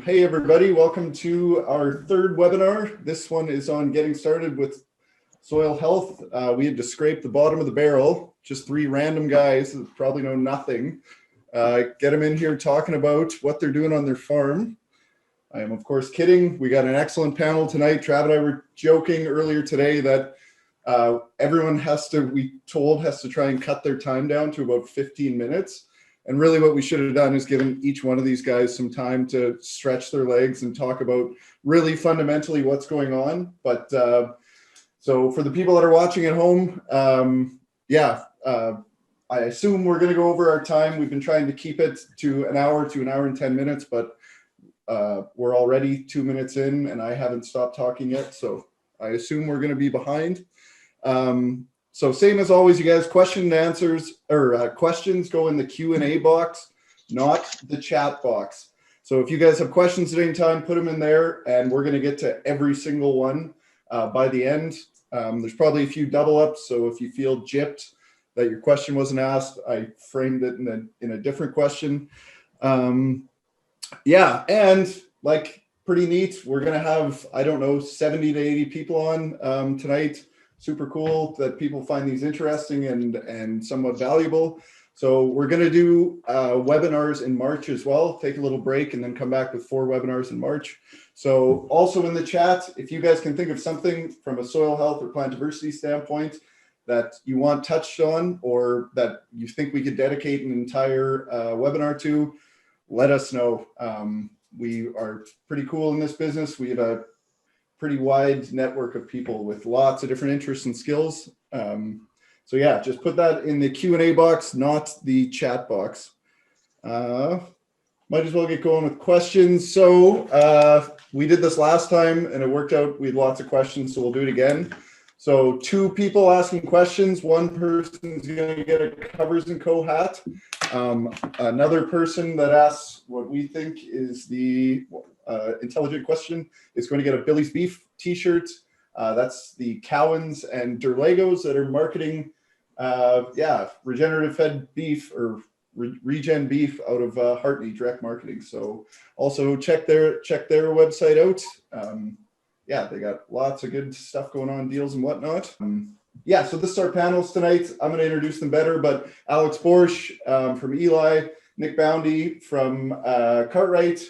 Hey everybody, welcome to our third webinar. This one is on getting started with soil health. We had to scrape the bottom of the barrel, just three random guys that probably know nothing. Get them in here talking about what they're doing on their farm. I am of course kidding. We got an excellent panel tonight. Trav and I were joking earlier today that everyone has to try and cut their time down to about 15 minutes. And really what we should have done is given each one of these guys some time to stretch their legs and talk about really fundamentally what's going on. But so for the people that are watching at home, I assume we're going to go over our time. We've been trying to keep it to an hour and 10 minutes, but we're already 2 minutes in and I haven't stopped talking yet. So I assume we're going to be behind. So same as always, you guys, question and answers or questions go in the Q&A box, not the chat box. So if you guys have questions at any time, put them in there and we're going to get to every single one by the end. There's probably a few double ups. So if you feel gypped that your question wasn't asked, I framed it in a different question. And like pretty neat, we're going to have, I don't know, 70 to 80 people on tonight. Super cool that people find these interesting and somewhat valuable. So we're going to do webinars in March as well. Take a little break and then come back with 4 webinars in March. So also in the chat, if you guys can think of something from a soil health or plant diversity standpoint that you want touched on or that you think we could dedicate an entire webinar to, let us know. We are pretty cool in this business. We have a pretty wide network of people with lots of different interests and skills. So yeah, just put that in the Q&A box, not the chat box. Might as well get going with questions. So we did this last time and it worked out. We had lots of questions, so we'll do it again. So 2 people asking questions. One person's going to get a Covers & Co hat. Another person that asks what we think is the intelligent question is going to get a Billy's Beef t-shirt. That's the Cowans and Durlagos that are marketing regenerative fed beef or regen beef out of Hartney direct marketing. So also check their website out. They got lots of good stuff going on, deals and whatnot. So this is our panels tonight. I'm going to introduce them better, but Alex Boersch from Elie, Nick Boundy from Cartwright,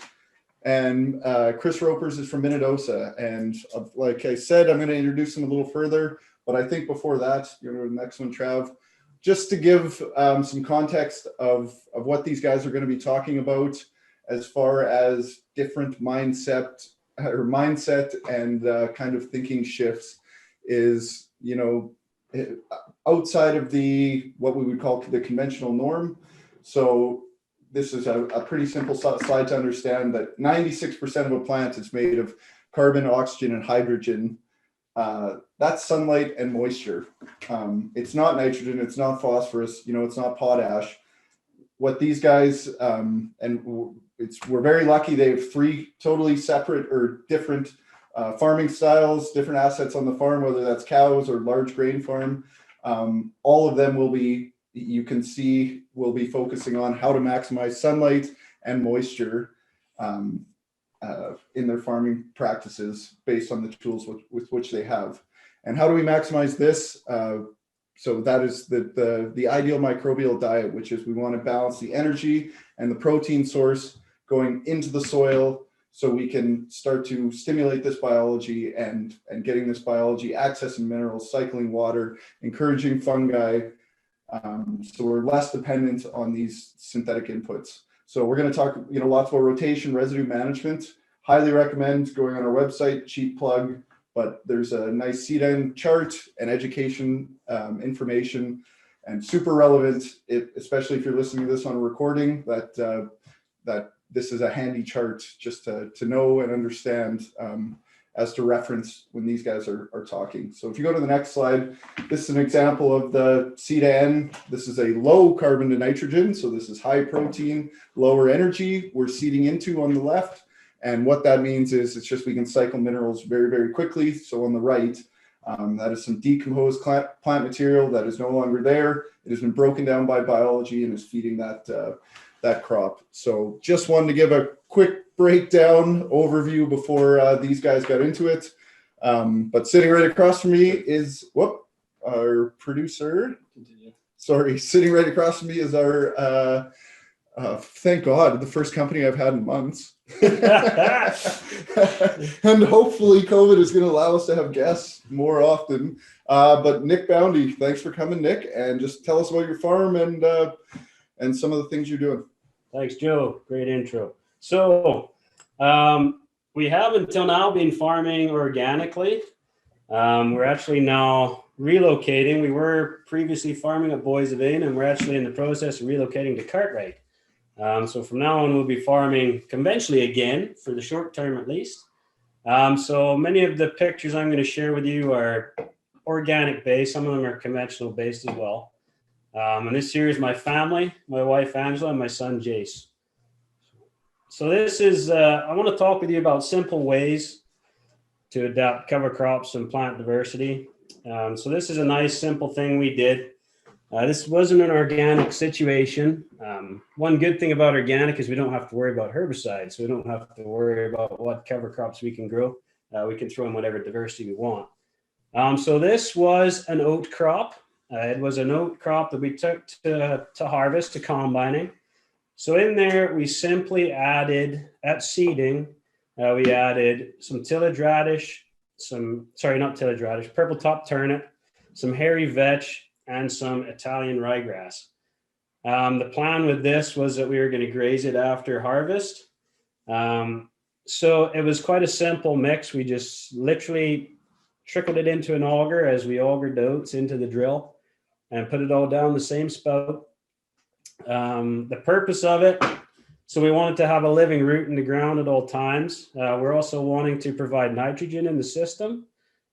and Chris Raupers is from Minnedosa. And like I said, I'm going to introduce them a little further, but I think before that, you're going to the next one, Trav, just to give some context of what these guys are going to be talking about as far as different mindset and kind of thinking shifts is, outside of what we would call the conventional norm. So this is a pretty simple slide to understand that 96% of a plant is made of carbon, oxygen, and hydrogen. That's sunlight and moisture. It's not nitrogen, it's not phosphorus, it's not potash. What these guys, we're very lucky they have 3 totally separate or different farming styles, different assets on the farm, whether that's cows or large grain farm. All of them will be focusing on how to maximize sunlight and moisture in their farming practices based on the tools with which they have. And how do we maximize this? So that is the ideal microbial diet, which is we want to balance the energy and the protein source going into the soil so we can start to stimulate this biology and getting this biology accessing minerals, cycling water, encouraging fungi. So we're less dependent on these synthetic inputs. So we're going to talk, lots about rotation, residue management. Highly recommend going on our website, cheap plug, but there's a nice seed-end chart and education information and super relevant, especially if you're listening to this on a recording, that this is a handy chart just to know and understand as to reference when these guys are talking. So if you go to the next slide, this is an example of the C to N. This is a low carbon to nitrogen. So this is high protein, lower energy we're seeding into on the left. And what that means is it's just we can cycle minerals very, very quickly. So on the right, that is some decomposed plant material that is no longer there. It has been broken down by biology and is feeding that crop. So just wanted to give a quick breakdown overview before these guys got into it. But sitting right across from me is our producer. Continue. Sorry, sitting right across from me is our thank God, the first company I've had in months. And hopefully COVID is going to allow us to have guests more often. But Nick Boundy, thanks for coming, Nick, and just tell us about your farm and some of the things you're doing. Thanks, Joe. Great intro. So we have until now been farming organically. We're actually now relocating. We were previously farming at Bois and we're actually in the process of relocating to Cartwright. So from now on, we'll be farming conventionally again for the short term at least. So many of the pictures I'm going to share with you are organic based. Some of them are conventional based as well. And this here is my family, my wife Angela and my son Jace. So this is, I want to talk with you about simple ways to adapt cover crops and plant diversity. So this is a nice simple thing we did. This wasn't an organic situation. One good thing about organic is we don't have to worry about herbicides. We don't have to worry about what cover crops we can grow. We can throw in whatever diversity we want. So this was an oat crop. It was an oat crop that we took to harvest, to combining. So in there, we simply added, at seeding, we added some tillage radish, purple top turnip, some hairy vetch, and some Italian ryegrass. The plan with this was that we were going to graze it after harvest. So it was quite a simple mix. We just literally trickled it into an auger as we augered the oats into the drill and put it all down the same spout. The purpose of it, so we wanted to have a living root in the ground at all times. We're also wanting to provide nitrogen in the system,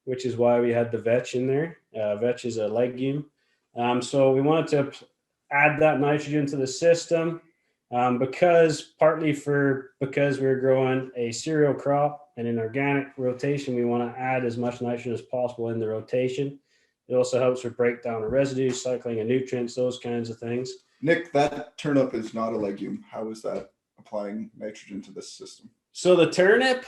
which is why we had the vetch in there. Vetch is a legume. So we wanted to add that nitrogen to the system because we're growing a cereal crop and in organic rotation, we want to add as much nitrogen as possible in the rotation. It also helps with breakdown of residues, cycling of nutrients, those kinds of things. Nick, that turnip is not a legume. How is that applying nitrogen to this system? So the turnip,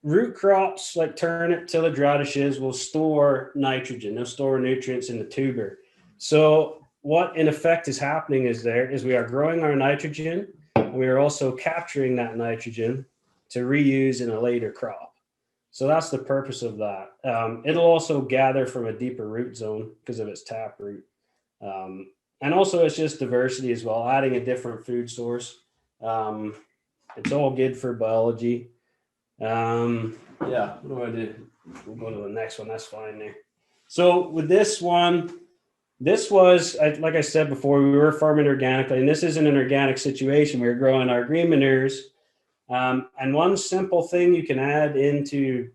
root crops like turnip, tillage radishes will store nitrogen. They'll store nutrients in the tuber. So what in effect is happening is we are growing our nitrogen and we are also capturing that nitrogen to reuse in a later crop. So that's the purpose of that. It'll also gather from a deeper root zone because of its taproot. And also it's just diversity as well, adding a different food source. It's all good for biology. Yeah, what do I do? We'll go to the next one. That's fine there. So with this one, this was, like I said before, we were farming organically, and this isn't an organic situation. We were growing our green manures. And one simple thing you can add to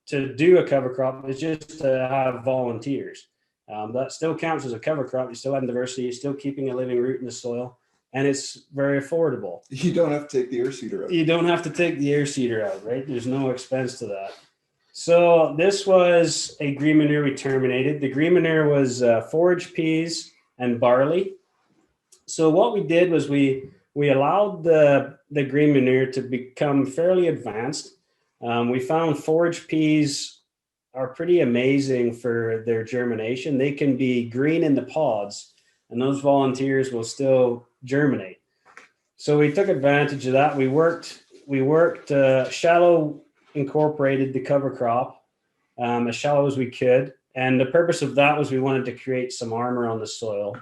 do a cover crop is just to have volunteers. That still counts as a cover crop. You still have diversity. You're still keeping a living root in the soil, and it's very affordable. You don't have to take the air seeder out. You don't have to take the air seeder out, right? There's no expense to that. So this was a green manure we terminated. The green manure was forage peas and barley. So what we did was we allowed the green manure to become fairly advanced. We found forage peas are pretty amazing for their germination. They can be green in the pods, and those volunteers will still germinate. So we took advantage of that. We worked shallow incorporated the cover crop as shallow as we could. And the purpose of that was we wanted to create some armor on the soil.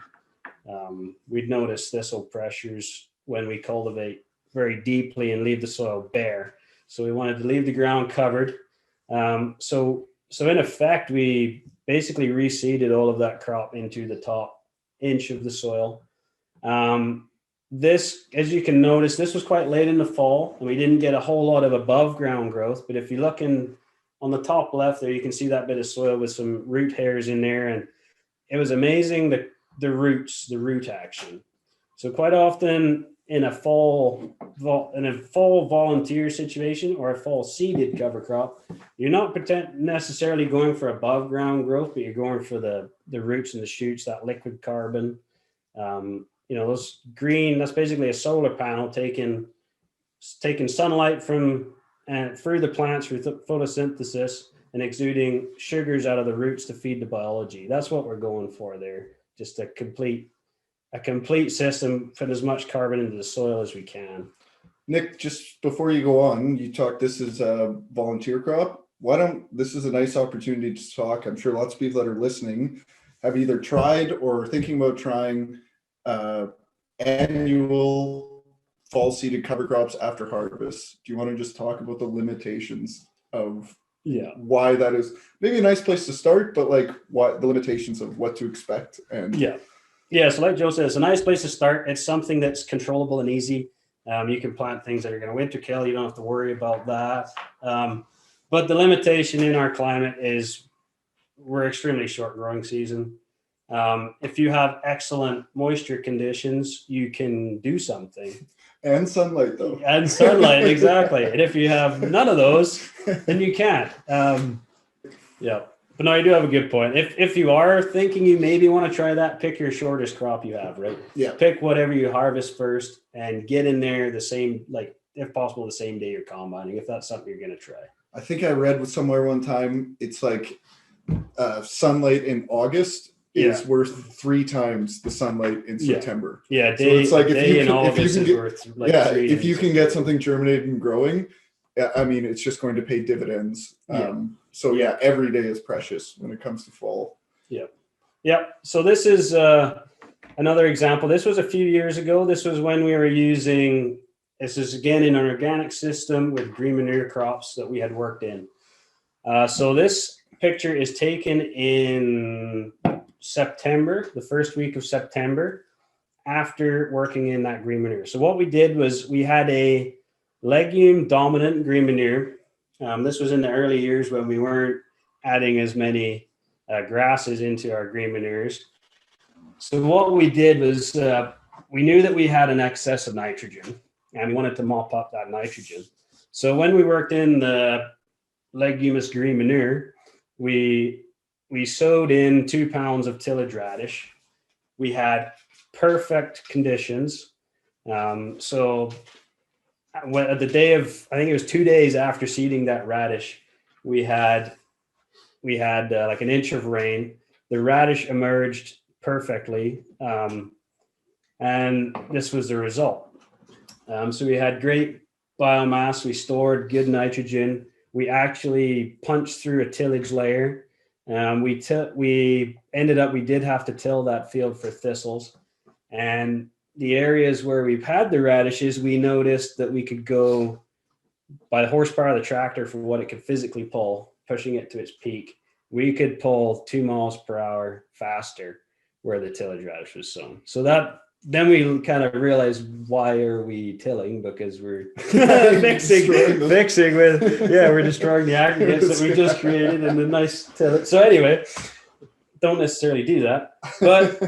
We'd notice thistle pressures when we cultivate very deeply and leave the soil bare. So we wanted to leave the ground covered. So in effect, we basically reseeded all of that crop into the top inch of the soil. This, as you can notice, this was quite late in the fall, and we didn't get a whole lot of above ground growth. But if you look on the top left there, you can see that bit of soil with some root hairs in there. And it was amazing, the root action. So quite often in a fall volunteer situation or a fall seeded cover crop, you're not necessarily going for above ground growth, but you're going for the roots and the shoots, that liquid carbon. Those green, that's basically a solar panel taking taking sunlight from and through the plants through photosynthesis and exuding sugars out of the roots to feed the biology. That's what we're going for there. Just a complete system, put as much carbon into the soil as we can. Nick, just before you go on, you talked, this is a volunteer crop. This is a nice opportunity to talk. I'm sure lots of people that are listening have either tried or thinking about trying annual fall seeded cover crops after harvest. Do you want to just talk about the limitations of why that is maybe a nice place to start, but like what the limitations of what to expect? And so like Joe said, it's a nice place to start. It's something that's controllable and easy. You can plant things that are going to winter kill. You don't have to worry about that. But the limitation in our climate is we're extremely short growing season. If you have excellent moisture conditions, you can do something. And sunlight, though. And sunlight, exactly. And if you have none of those, then you can't. But no, you do have a good point. If you are thinking you maybe want to try that, pick your shortest crop you have, right? Yeah. Pick whatever you harvest first and get in there the same, like if possible, the same day you're combining, if that's something you're going to try. I think I read somewhere one time, it's like sunlight in August is worth 3 times the sunlight in September. So it's like if you can get something something germinated and growing, I mean, it's just going to pay dividends. Every day is precious when it comes to fall. So this is another example. This was a few years ago. This was when we were using, this is again in an organic system with green manure crops that we had worked in. So this picture is taken in September, the first week of September, after working in that green manure. So what we did was we had a legume dominant green manure. This was in the early years when we weren't adding as many grasses into our green manures. So what we did was we knew that we had an excess of nitrogen and we wanted to mop up that nitrogen. So when we worked in the leguminous green manure, we sowed in 2 pounds of tillage radish. We had perfect conditions. So at the day of, I think it was 2 days after seeding that radish, we had like an inch of rain. The radish emerged perfectly, and this was the result. So we had great biomass. We stored good nitrogen. We actually punched through a tillage layer. We did have to till that field for thistles, and the areas where we've had the radishes, we noticed that we could go by the horsepower of the tractor for what it could physically pull, pushing it to its peak. We could pull 2 miles per hour faster where the tillage radish was sown. So then we kind of realized, why are we tilling? Because we're mixing with, we're destroying the aggregates that we just created in the nice tillage. So anyway, don't necessarily do that. But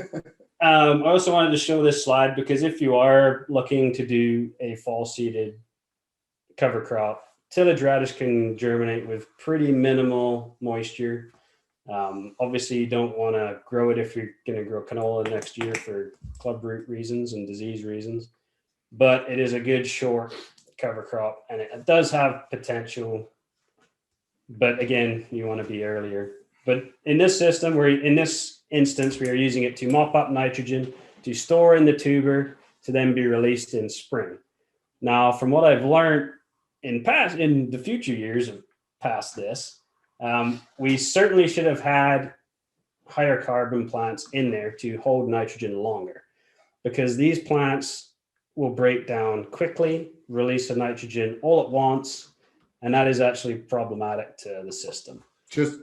I also wanted to show this slide because if you are looking to do a fall seeded cover crop, tillage radish can germinate with pretty minimal moisture. Obviously, you don't want to grow it if you're going to grow canola next year for club root reasons and disease reasons. But it is a good short cover crop, and it does have potential. But again, you want to be earlier. But in this system, in this instance, we are using it to mop up nitrogen, to store in the tuber, to then be released in spring. Now, from what I've learned in the future years past this, we certainly should have had higher carbon plants in there to hold nitrogen longer, because these plants will break down quickly, release the nitrogen all at once, and that is actually problematic to the system.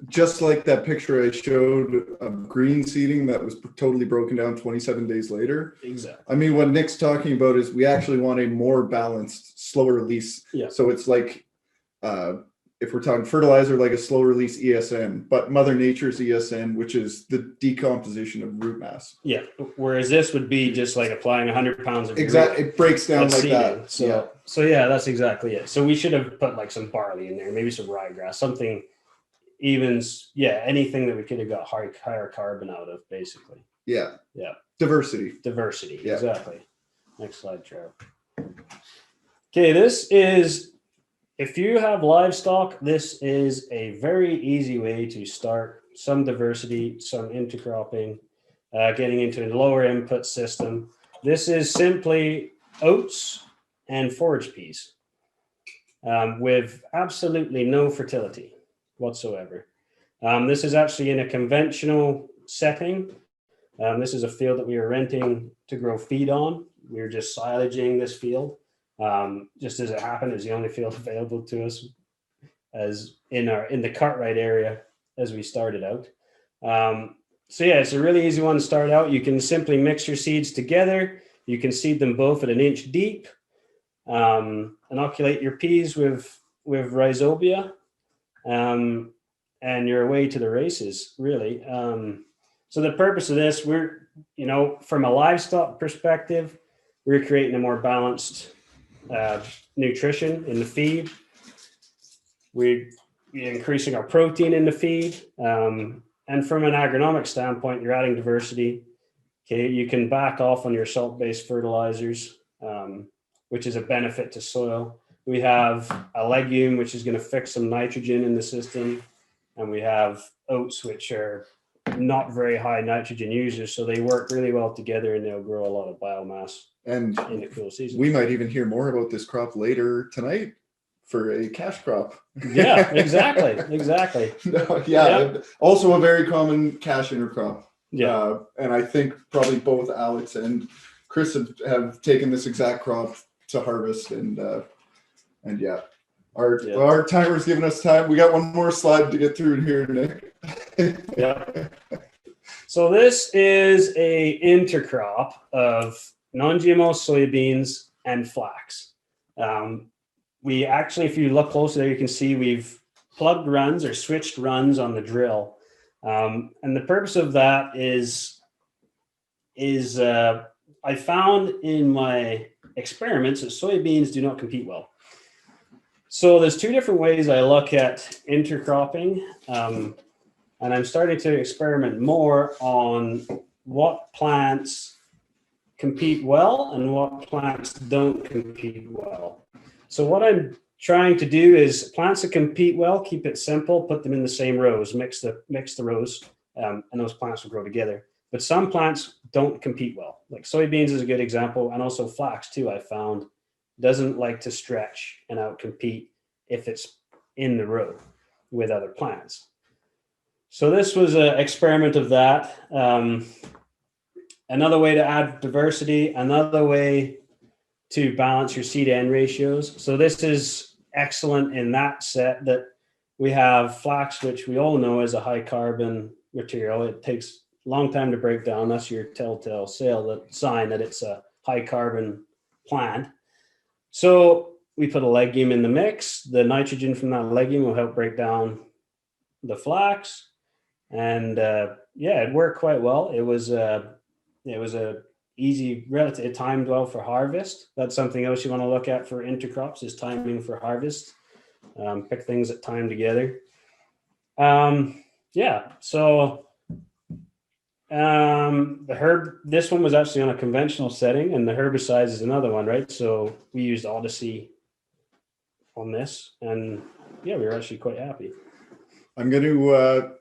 Just like that picture I showed of green seeding that was totally broken down 27 days later. Exactly. I mean, what Nick's talking about is we actually want a more balanced, slow release. Yeah. So it's like, if we're talking fertilizer, like a slow release ESN, but Mother Nature's ESN, which is the decomposition of root mass. Yeah. Whereas this would be just like applying 100 pounds of exactly. It breaks down like seeding. that. So yeah, that's exactly it. So we should have put like some barley in there, maybe some ryegrass, something even, anything that we could have got higher carbon out of, basically. Yeah. Yeah. Diversity. Yeah. Exactly. Next slide, Trevor. Okay, this is, if you have livestock, this is a very easy way to start some diversity, some intercropping, getting into a lower input system. This is simply oats and forage peas with absolutely no fertility whatsoever. This is actually in a conventional setting. This is a field that we were renting to grow feed on. We were just silaging this field. Just as it happened, it was the only field available to us as in the Cartwright area as we started out. So yeah, it's a really easy one to start out. You can simply mix your seeds together. You can seed them both at 1 inch deep. Inoculate your peas with rhizobia, and you're away to the races, really. So the purpose of this, we're, from a livestock perspective, we're creating a more balanced nutrition in the feed. We're increasing our protein in the feed. And from an agronomic standpoint, you're adding diversity. Okay, you can back off on your salt-based fertilizers, which is a benefit to soil. We have a legume, which is going to fix some nitrogen in the system. And we have oats, which are not very high nitrogen users. So they work really well together and they'll grow a lot of biomass And in the cool season. we might even hear more about this crop later tonight for a cash crop. Yeah, exactly. No, yeah. Also a very common cash intercrop. Yeah. And I think probably both Alex and Chris have taken this exact crop to harvest, and yeah, our timer's giving us time. We got one more slide to get through here, Nick. Yeah. So this is a intercrop of non-GMO soybeans and flax. We actually, if you look closer there, you can see we've plugged runs or switched runs on the drill. And the purpose of that is I found in my experiments that soybeans do not compete well. So there's two different ways I look at intercropping. And I'm starting to experiment more on what plants compete well and what plants don't compete well. So what I'm trying to do is plants that compete well, keep it simple, put them in the same rows, mix the rows, and those plants will grow together. But some plants don't compete well. Like soybeans is a good example, and also flax too, I found, doesn't like to stretch and outcompete if it's in the row with other plants. So this was an experiment of that. Another way to add diversity, another way to balance your seed end ratios. So this is excellent in that set that we have flax, which we all know is a high carbon material. It takes a long time to break down. That's your telltale sign that it's a high carbon plant. So we put a legume in the mix. The nitrogen from that legume will help break down the flax. And it worked quite well. It was a easy, relative, it timed well for harvest. That's something else you want to look at for intercrops is timing for harvest. Pick things that time together. So this one was actually on a conventional setting, and the herbicides is another one, right? So we used Odyssey on this, and we were actually quite happy. I'm going to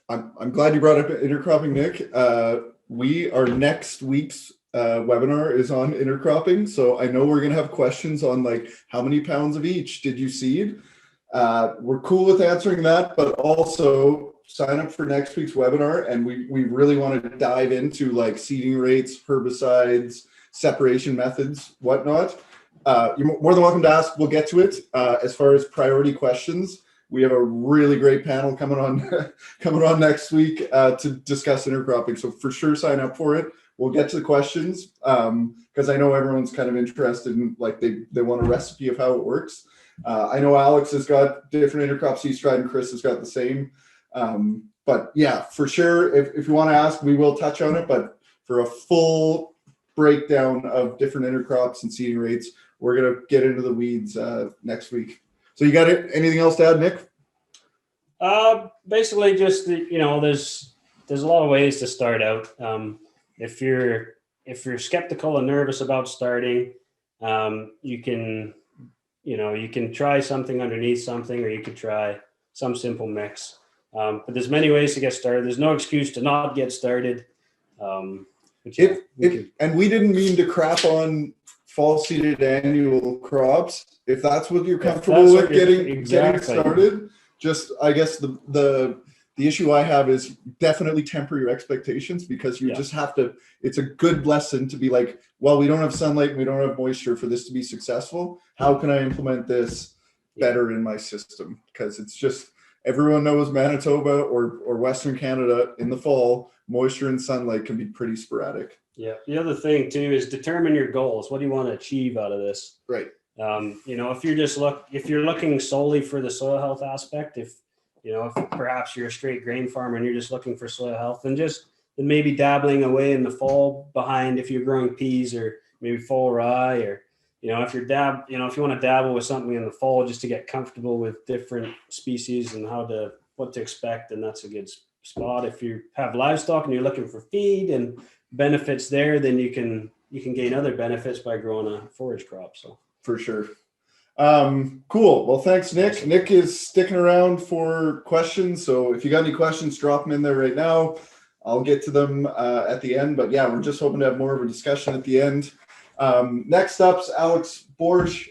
I'm glad you brought up intercropping, Nick. Our next week's webinar is on intercropping. So I know we're going to have questions on like how many pounds of each did you seed? We're cool with answering that, but also sign up for next week's webinar. And we really want to dive into like seeding rates, herbicides, separation methods, whatnot. You're more than welcome to ask. We'll get to it. As far as priority questions, we have a really great panel coming on next week to discuss intercropping. So for sure, sign up for it. We'll get to the questions because I know everyone's kind of interested in, like, they want a recipe of how it works. I know Alex has got different intercrops he's tried, and Chris has got the same. But yeah, for sure, if you want to ask, we will touch on it. But for a full breakdown of different intercrops and seeding rates, we're going to get into the weeds next week. So you got it? Anything else to add, Nick? Basically just, there's a lot of ways to start out. If you're skeptical and nervous about starting, you can, you can try something underneath something, or you could try some simple mix. But there's many ways to get started. There's no excuse to not get started. And we didn't mean to crap on fall seeded annual crops. If that's what you're comfortable with getting started, just, I guess the issue I have is definitely temper your expectations, because you just have to, it's a good lesson to be like, well, we don't have sunlight, we don't have moisture for this to be successful. How can I implement this better in my system? Because it's just, everyone knows Manitoba or Western Canada in the fall, moisture and sunlight can be pretty sporadic. Yeah. The other thing too is determine your goals. What do you want to achieve out of this? Right. If you're looking solely for the soil health aspect, if perhaps you're a straight grain farmer and you're just looking for soil health, then maybe dabbling away in the fall behind, if you're growing peas or maybe fall rye, or, if you want to dabble with something in the fall just to get comfortable with different species and what to expect, then that's a good spot. If you have livestock and you're looking for feed and benefits there, then you can gain other benefits by growing a forage crop. So for sure. Cool. Well, thanks, Nick. Nick is sticking around for questions. So if you got any questions, drop them in there right now. I'll get to them at the end. But yeah, we're just hoping to have more of a discussion at the end. Next up's Alex Boersch.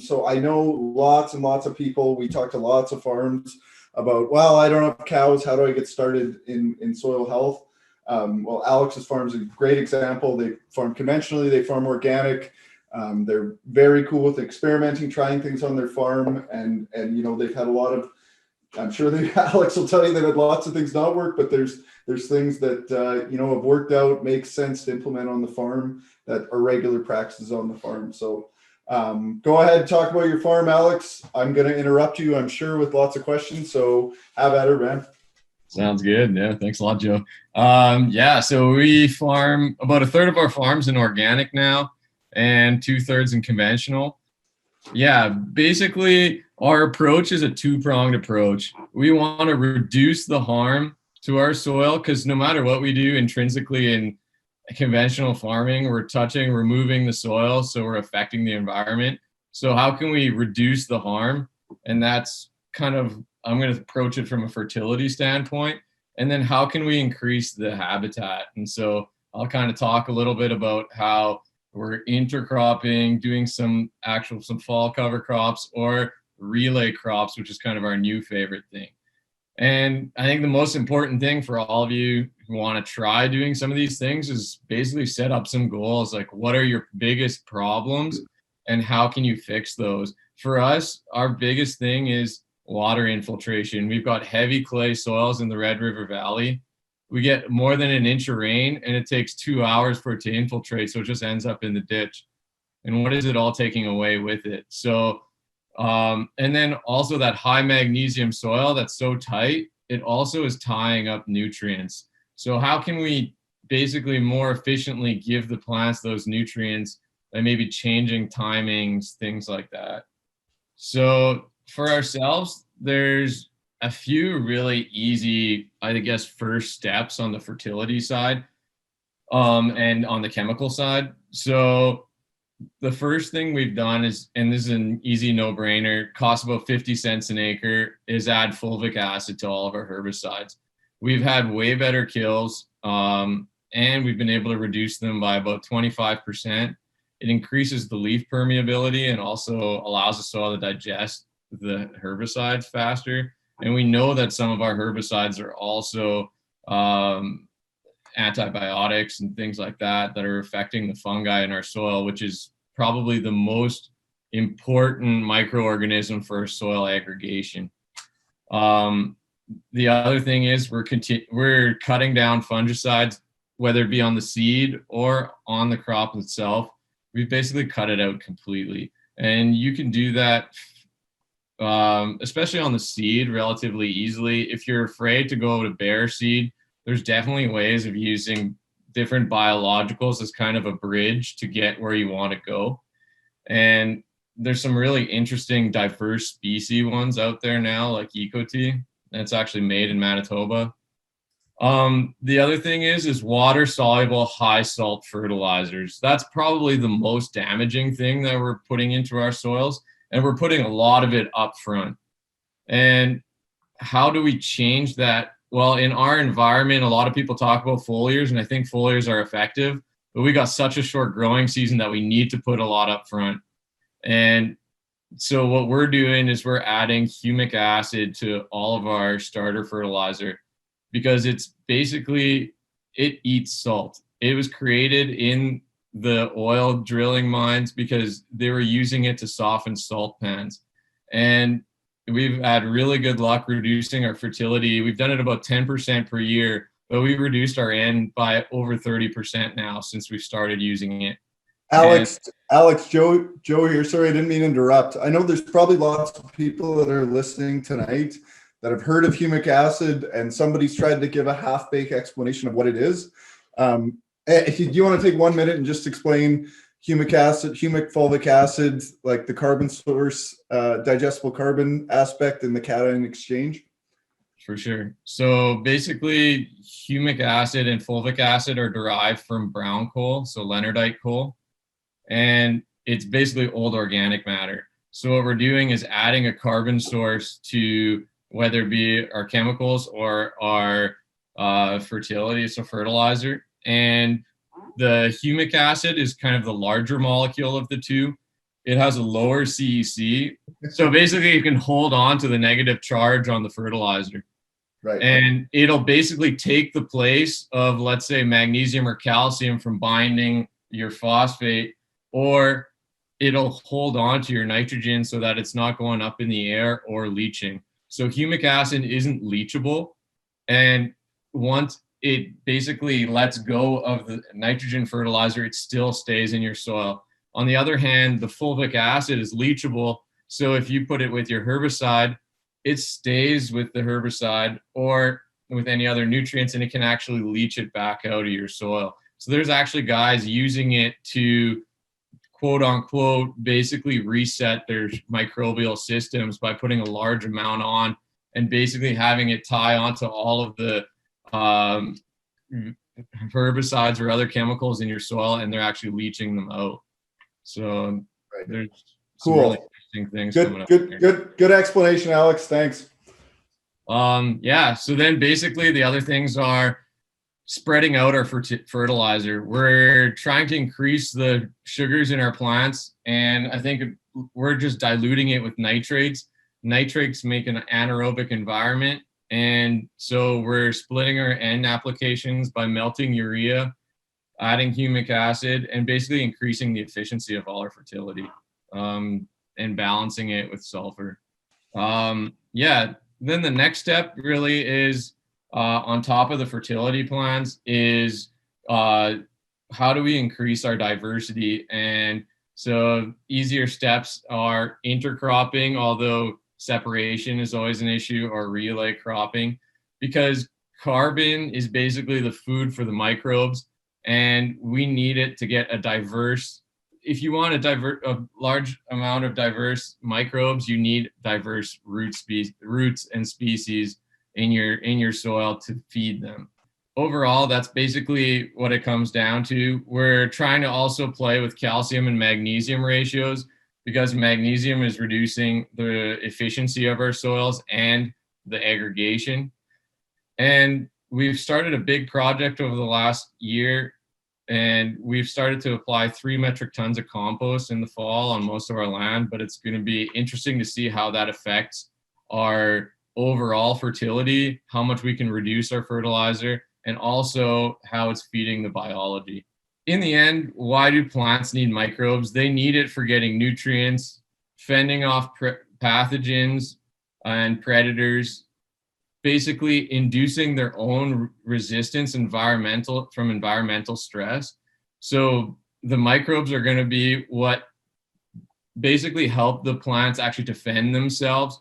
So I know lots and lots of people. We talked to lots of farms about, well, I don't have cows. How do I get started in soil health? Well, Alex's farm is a great example. They farm conventionally. They farm organic. They're very cool with experimenting, trying things on their farm, and they've had a lot of, I'm sure Alex will tell you they've had lots of things not work, but there's things that have worked out, makes sense to implement on the farm, that are regular practices on the farm. So go ahead and talk about your farm, Alex. I'm going to interrupt you, I'm sure, with lots of questions. So have at it, man. Sounds good. Yeah, thanks a lot, Joe. So we farm about a third of our farms in organic now, and 2/3 in conventional. Yeah, basically our approach is a two-pronged approach. We want to reduce the harm to our soil, because no matter what we do intrinsically in conventional farming, we're removing the soil, so we're affecting the environment. So how can we reduce the harm? And that's kind of, I'm going to approach it from a fertility standpoint. And then how can we increase the habitat? And so I'll kind of talk a little bit about how we're intercropping, doing some fall cover crops or relay crops, which is kind of our new favorite thing. And I think the most important thing for all of you who want to try doing some of these things is basically set up some goals. Like, what are your biggest problems and how can you fix those? For us, our biggest thing is water infiltration. We've got heavy clay soils in the Red River Valley. We get more than an inch of rain and it takes 2 hours for it to infiltrate. So it just ends up in the ditch. And what is it all taking away with it? So, and then also that high magnesium soil that's so tight, it also is tying up nutrients. So how can we basically more efficiently give the plants those nutrients by maybe changing timings, things like that? So for ourselves, there's a few really easy, I guess, first steps on the fertility side and on the chemical side. So the first thing we've done is, and this is an easy no-brainer, costs about 50 cents an acre, is add fulvic acid to all of our herbicides. We've had way better kills, and we've been able to reduce them by about 25%. It increases the leaf permeability and also allows the soil to digest the herbicides faster. And we know that some of our herbicides are also antibiotics and things like that are affecting the fungi in our soil, which is probably the most important microorganism for soil aggregation. The other thing is we're cutting down fungicides, whether it be on the seed or on the crop itself. We've basically cut it out completely. And you can do that, especially on the seed, relatively easily. If you're afraid to go to bare seed, there's definitely ways of using different biologicals as kind of a bridge to get where you want to go. And there's some really interesting diverse species ones out there now, like Ecoti, that's actually made in Manitoba. The other thing is water soluble high salt fertilizers. That's probably the most damaging thing that we're putting into our soils, and we're putting a lot of it up front. And how do we change that? Well, in our environment, a lot of people talk about foliars, and I think foliars are effective, but we got such a short growing season that we need to put a lot up front. And so what we're doing is we're adding humic acid to all of our starter fertilizer, because it's basically, it eats salt. It was created in the oil drilling mines because they were using it to soften salt pans. And we've had really good luck reducing our fertility. We've done it about 10% per year, but we've reduced our N by over 30% now since we started using it. Alex, Joe here. Sorry, I didn't mean to interrupt. I know there's probably lots of people that are listening tonight that have heard of humic acid, and somebody's tried to give a half-baked explanation of what it is. Do you want to take 1 minute and just explain humic acid, humic fulvic acid, like the carbon source, digestible carbon aspect in the cation exchange? For sure. So basically, humic acid and fulvic acid are derived from brown coal, so leonardite coal, and it's basically old organic matter. So what we're doing is adding a carbon source to whether it be our chemicals or our fertility, so fertilizer. And the humic acid is kind of the larger molecule of the two. It has a lower CEC. So basically you can hold on to the negative charge on the fertilizer. Right. And it'll basically take the place of, let's say, magnesium or calcium from binding your phosphate, or it'll hold on to your nitrogen so that it's not going up in the air or leaching. So humic acid isn't leachable, and once it basically lets go of the nitrogen fertilizer, it still stays in your soil. On the other hand, the fulvic acid is leachable, so if you put it with your herbicide, it stays with the herbicide or with any other nutrients, and it can actually leach it back out of your soil. So there's actually guys using it to, quote unquote, basically reset their microbial systems by putting a large amount on and basically having it tie onto all of the herbicides or other chemicals in your soil, and they're actually leaching them out. So there's some really interesting things coming up. Good explanation, Alex. Thanks. Yeah. So then basically the other things are spreading out our fertilizer. We're trying to increase the sugars in our plants, and I think we're just diluting it with nitrates. Nitrates make an anaerobic environment, and so we're splitting our N applications by melting urea, adding humic acid, and basically increasing the efficiency of all our fertility, and balancing it with sulfur. Yeah, then the next step really is, on top of the fertility plans, is how do we increase our diversity? And so easier steps are intercropping, although separation is always an issue, or relay cropping, because carbon is basically the food for the microbes, and we need it to get a diverse, if you want a large amount of diverse microbes, you need diverse roots and species in your soil to feed them. Overall, that's basically what it comes down to. We're trying to also play with calcium and magnesium ratios, because magnesium is reducing the efficiency of our soils and the aggregation. And we've started a big project over the last year, and we've started to apply 3 metric tons of compost in the fall on most of our land, but it's going to be interesting to see how that affects our overall fertility, how much we can reduce our fertilizer, and also how it's feeding the biology. In the end, why do plants need microbes? They need it for getting nutrients, fending off pathogens and predators, basically inducing their own resistance from environmental stress. So the microbes are going to be what basically help the plants actually defend themselves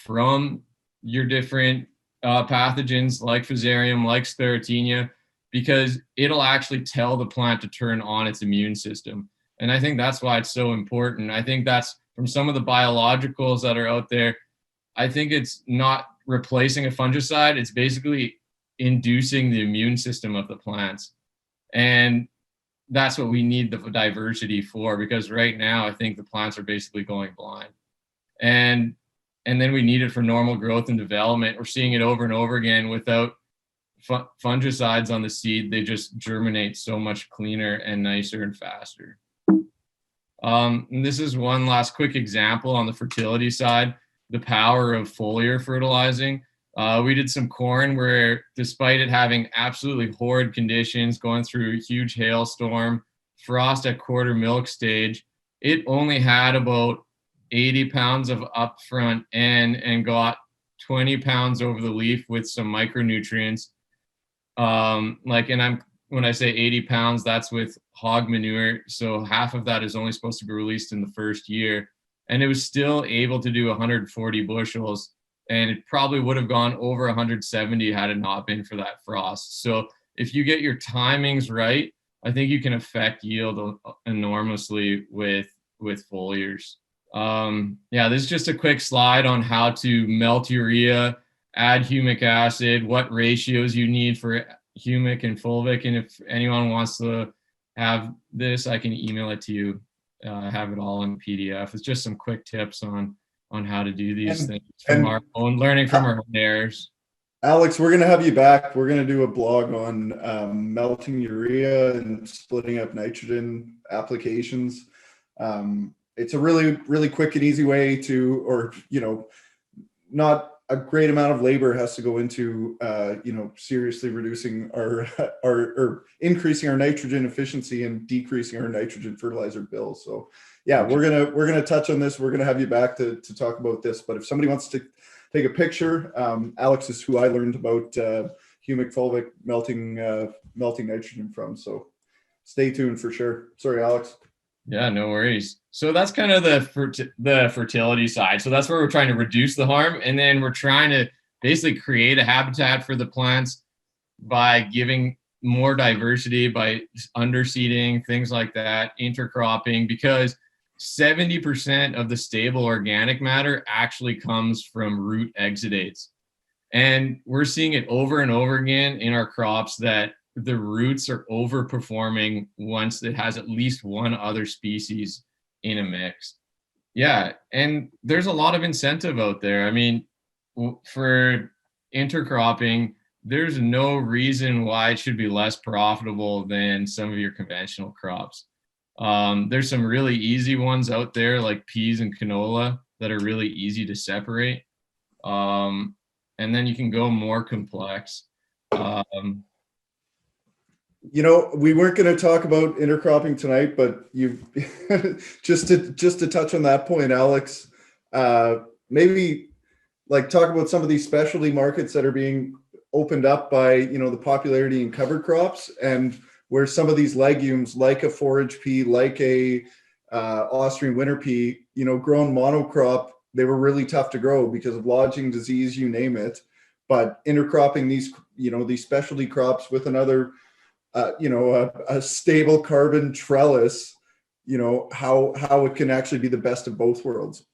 from your different pathogens like Fusarium, like Sclerotinia, because it'll actually tell the plant to turn on its immune system. And I think that's why it's so important. I think that's from some of the biologicals that are out there. I think it's not replacing a fungicide. It's basically inducing the immune system of the plants. And that's what we need the diversity for, because right now I think the plants are basically going blind. And then we need it for normal growth and development. We're seeing it over and over again. Without fungicides on the seed, they just germinate so much cleaner and nicer and faster. And this is one last quick example on the fertility side, the power of foliar fertilizing. We did some corn where, despite it having absolutely horrid conditions, going through a huge hailstorm, frost at quarter milk stage, it only had about 80 pounds of upfront and got 20 pounds over the leaf with some micronutrients. When I say 80 pounds, that's with hog manure. So half of that is only supposed to be released in the first year. And it was still able to do 140 bushels. And it probably would have gone over 170 had it not been for that frost. So if you get your timings right, I think you can affect yield enormously with foliars. This is just a quick slide on how to melt urea, add humic acid, what ratios you need for humic and fulvic. And if anyone wants to have this, I can email it to you. I have it all in PDF. It's just some quick tips on how to do these things from our own learning from our own errors. Alex, we're going to have you back. We're going to do a blog on melting urea and splitting up nitrogen applications. It's a really, really quick and easy way to, or, not a great amount of labor has to go into, seriously reducing or increasing our nitrogen efficiency and decreasing our nitrogen fertilizer bill. So yeah, we're gonna touch on this. We're gonna have you back to talk about this. But if somebody wants to take a picture, Alex is who I learned about humic fulvic melting nitrogen from. So stay tuned for sure. Sorry, Alex. Yeah, no worries. So that's kind of the fertility side. So that's where we're trying to reduce the harm. And then we're trying to basically create a habitat for the plants by giving more diversity, by underseeding, things like that, intercropping, because 70% of the stable organic matter actually comes from root exudates. And we're seeing it over and over again in our crops that the roots are overperforming once it has at least one other species in a mix. Yeah, and there's a lot of incentive out there. I mean, for intercropping, there's no reason why it should be less profitable than some of your conventional crops. There's some really easy ones out there like peas and canola that are really easy to separate. And then you can go more complex. We weren't going to talk about intercropping tonight, but you just to touch on that point, Alex, maybe like talk about some of these specialty markets that are being opened up by, the popularity in cover crops, and where some of these legumes like a forage pea, like a Austrian winter pea, grown monocrop, they were really tough to grow because of lodging disease, you name it. But intercropping these, these specialty crops with another a stable carbon trellis, how it can actually be the best of both worlds.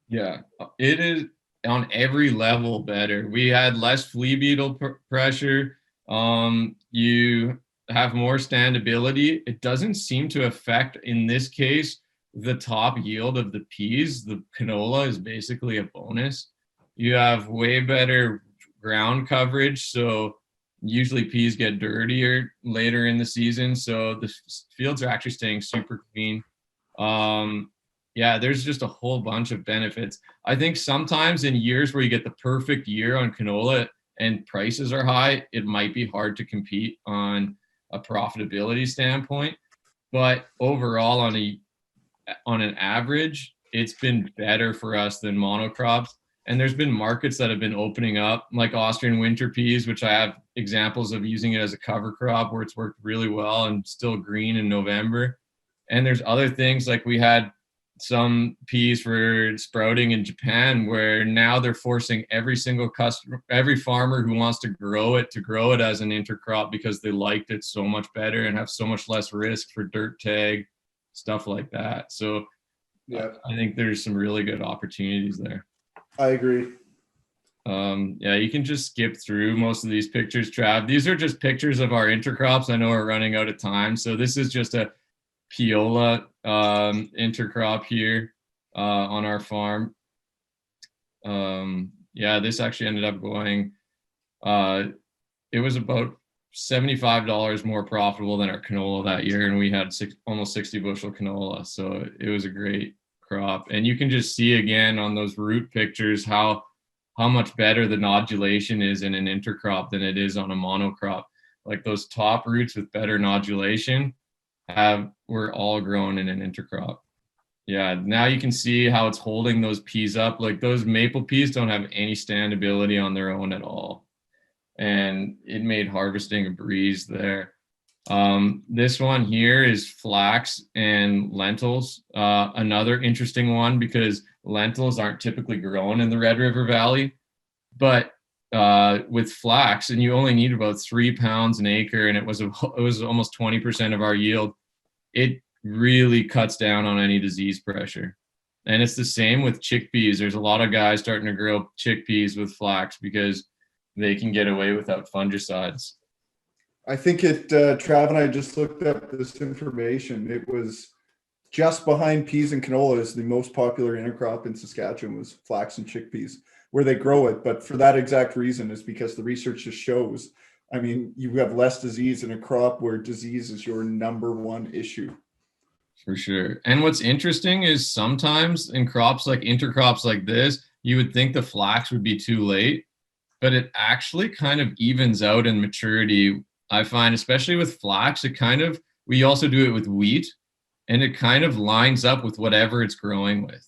Yeah, it is on every level better. We had less flea beetle pressure. You have more standability. It doesn't seem to affect, in this case, the top yield of the peas. The canola is basically a bonus. You have way better ground coverage. So usually peas get dirtier later in the season, so the fields are actually staying super clean. There's just a whole bunch of benefits. I think sometimes in years where you get the perfect year on canola and prices are high, it might be hard to compete on a profitability standpoint. But overall, on an average, it's been better for us than monocrops. And there's been markets that have been opening up, like Austrian winter peas, which I have examples of using it as a cover crop where it's worked really well and still green in November. And there's other things, like we had some peas for sprouting in Japan, where now they're forcing every single customer, every farmer who wants to grow it as an intercrop because they liked it so much better and have so much less risk for dirt tag, stuff like that. So yeah, I think there's some really good opportunities there. I agree. Yeah, you can just skip through most of these pictures, Trav. These are just pictures of our intercrops. I know we're running out of time. So this is just a Piola intercrop here on our farm. Yeah, this actually ended up going, it was about $75 more profitable than our canola that year, and we had almost 60 bushel canola. So it was a great crop. And you can just see again on those root pictures how much better the nodulation is in an intercrop than it is on a monocrop. Like those top roots with better nodulation were all grown in an intercrop. Yeah, now you can see how it's holding those peas up. Like those maple peas don't have any standability on their own at all. And it made harvesting a breeze there. This one here is flax and lentils. Another interesting one because lentils aren't typically grown in the Red River Valley, but with flax, and you only need about 3 pounds an acre, and it was almost 20% of our yield. It really cuts down on any disease pressure. And it's the same with chickpeas. There's a lot of guys starting to grow chickpeas with flax because they can get away without fungicides. I think Trav and I just looked up this information. It was just behind peas and canola is the most popular intercrop in Saskatchewan was flax and chickpeas, where they grow it. But for that exact reason is because the research just shows, I mean, you have less disease in a crop where disease is your number one issue. For sure. And what's interesting is sometimes in crops like intercrops like this, you would think the flax would be too late, but it actually kind of evens out in maturity. I find, especially with flax, we also do it with wheat, and it kind of lines up with whatever it's growing with,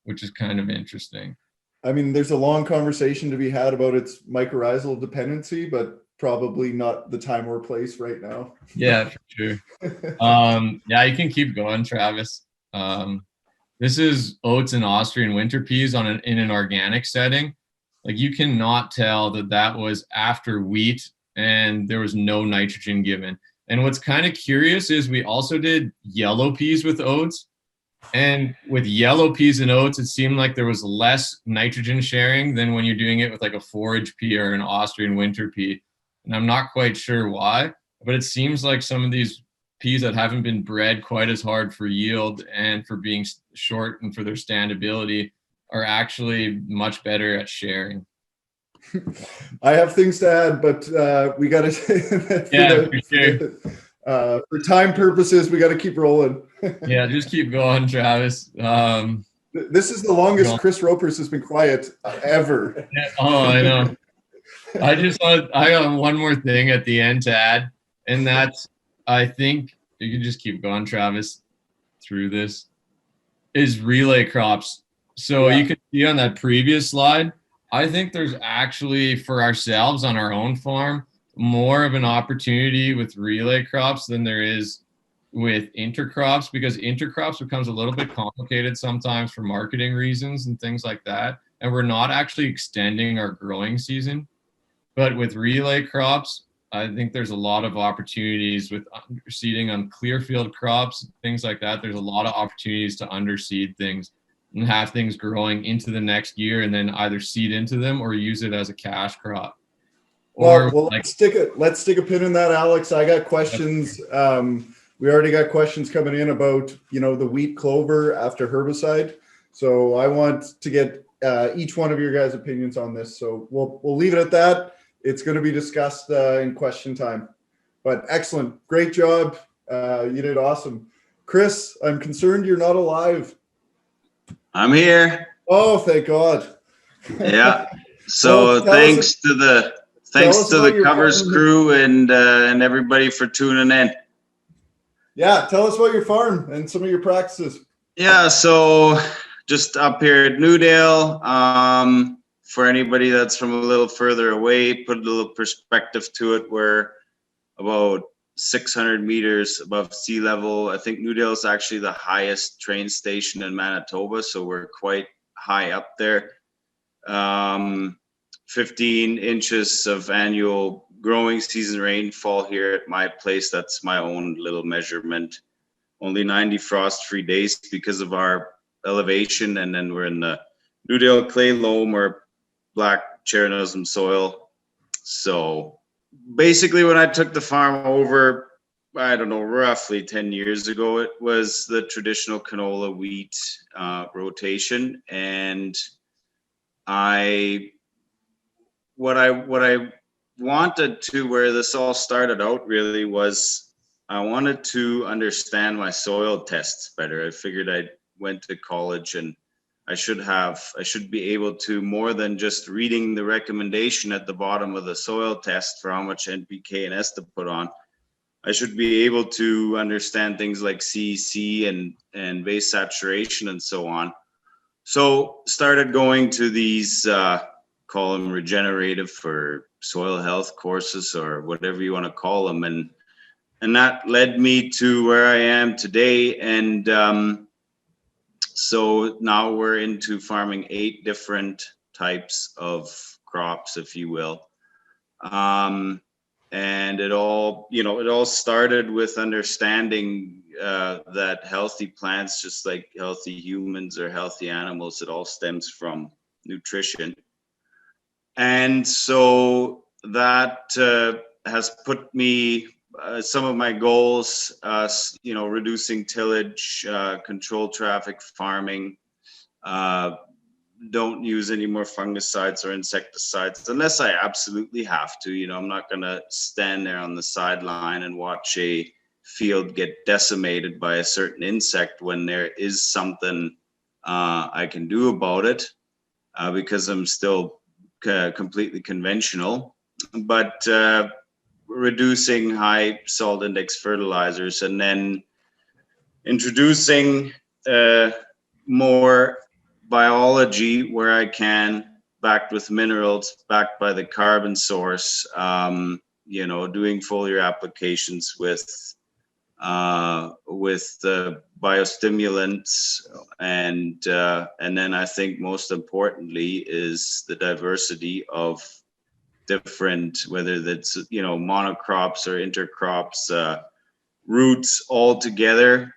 which is kind of interesting. I mean, there's a long conversation to be had about its mycorrhizal dependency, but probably not the time or place right now. Yeah, for sure. Yeah, you can keep going, Travis. This is oats and Austrian winter peas in an organic setting. Like you cannot tell that was after wheat and there was no nitrogen given. And what's kind of curious is we also did yellow peas with oats. And with yellow peas and oats, it seemed like there was less nitrogen sharing than when you're doing it with like a forage pea or an Austrian winter pea. And I'm not quite sure why, but it seems like some of these peas that haven't been bred quite as hard for yield and for being short and for their standability are actually much better at sharing. I have things to add, but we got to, for time purposes, we got to keep rolling. Yeah, just keep going, Travis. This is the longest Chris Raupers has been quiet ever. Yeah, oh, I know. I got one more thing at the end to add, and that's, I think you can just keep going, Travis, through this, is relay crops. So you can see on that previous slide, I think there's actually, for ourselves on our own farm, more of an opportunity with relay crops than there is with intercrops, because intercrops becomes a little bit complicated sometimes for marketing reasons and things like that. And we're not actually extending our growing season. But with relay crops, I think there's a lot of opportunities with underseeding on clearfield crops, things like that. There's a lot of opportunities to underseed things and have things growing into the next year and then either seed into them or use it as a cash crop. Well, let's stick a pin in that, Alex. I got questions. We already got questions coming in about, the wheat clover after herbicide. So I want to get each one of your guys' opinions on this. So we'll leave it at that. It's going to be discussed in question time. But excellent. Great job. You did awesome. Chris, I'm concerned you're not alive. I'm here. Oh, thank God. Yeah. So thanks to the Covers crew and everybody for tuning in. Yeah, tell us about your farm and some of your practices. Yeah, so just up here at Newdale. For anybody that's from a little further away, put a little perspective to it. We're about 600 meters above sea level. I think Newdale is actually the highest train station in Manitoba, so we're quite high up there. 15 inches of annual growing season rainfall here at my place. That's my own little measurement. Only 90 frost-free days because of our elevation, and then we're in the Newdale clay loam. We're black Chernosem soil. So basically when I took the farm over, I don't know, roughly 10 years ago, it was the traditional canola wheat rotation. And what I wanted to, where this all started out really, was I wanted to understand my soil tests better. I figured I went to college and I should be able to, more than just reading the recommendation at the bottom of the soil test for how much NPK and S to put on, I should be able to understand things like CEC and base saturation and so on. So started going to these, call them regenerative or soil health courses or whatever you want to call them. And that led me to where I am today. And so now we're into farming 8 different types of crops, if you will. And it all started with understanding that healthy plants, just like healthy humans or healthy animals, it all stems from nutrition. And so that has put me, some of my goals, reducing tillage, control traffic farming, don't use any more fungicides or insecticides unless I absolutely have to. I'm not going to stand there on the sideline and watch a field get decimated by a certain insect when there is something I can do about it, because I'm still completely conventional. But reducing high salt index fertilizers, and then introducing more biology where I can, backed with minerals, backed by the carbon source, doing foliar applications with the biostimulants, and then I think most importantly is the diversity of different, whether that's monocrops or intercrops, roots all together